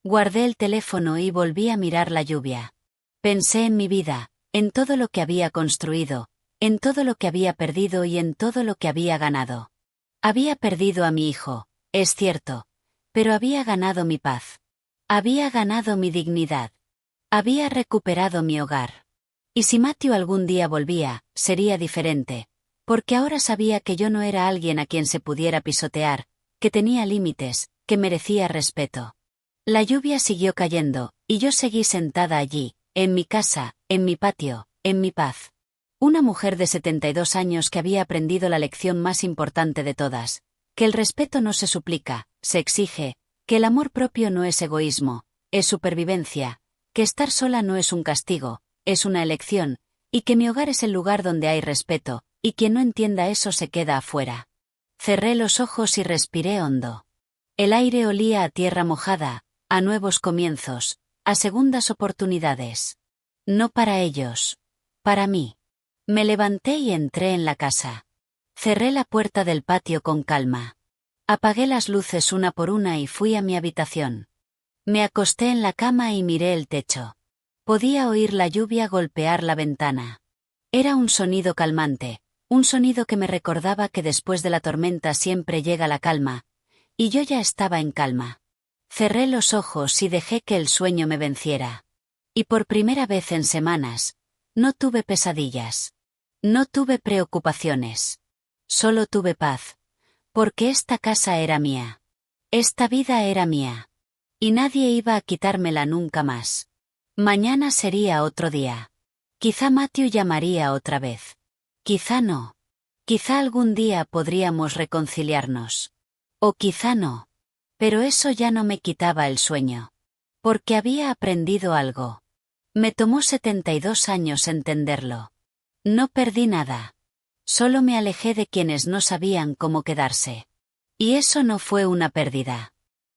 Guardé el teléfono y volví a mirar la lluvia. Pensé en mi vida, en todo lo que había construido, en todo lo que había perdido y en todo lo que había ganado. Había perdido a mi hijo, es cierto, pero había ganado mi paz. Había ganado mi dignidad. Había recuperado mi hogar. Y si Matthew algún día volvía, sería diferente, porque ahora sabía que yo no era alguien a quien se pudiera pisotear, que tenía límites, que merecía respeto. La lluvia siguió cayendo, y yo seguí sentada allí, en mi casa, en mi patio, en mi paz. Una mujer de 72 años que había aprendido la lección más importante de todas, que el respeto no se suplica, se exige, que el amor propio no es egoísmo, es supervivencia, que estar sola no es un castigo, es una elección, y que mi hogar es el lugar donde hay respeto, y quien no entienda eso se queda afuera. Cerré los ojos y respiré hondo. El aire olía a tierra mojada, a nuevos comienzos, a segundas oportunidades. No para ellos. Para mí. Me levanté y entré en la casa. Cerré la puerta del patio con calma. Apagué las luces una por una y fui a mi habitación. Me acosté en la cama y miré el techo. Podía oír la lluvia golpear la ventana. Era un sonido calmante, un sonido que me recordaba que después de la tormenta siempre llega la calma, y yo ya estaba en calma. Cerré los ojos y dejé que el sueño me venciera. Y por primera vez en semanas, no tuve pesadillas. No tuve preocupaciones. Solo tuve paz. Porque esta casa era mía. Esta vida era mía. Y nadie iba a quitármela nunca más. Mañana sería otro día. Quizá Matthew llamaría otra vez. Quizá no. Quizá algún día podríamos reconciliarnos. O quizá no. Pero eso ya no me quitaba el sueño. Porque había aprendido algo. Me tomó 72 años entenderlo. No perdí nada. Solo me alejé de quienes no sabían cómo quedarse. Y eso no fue una pérdida.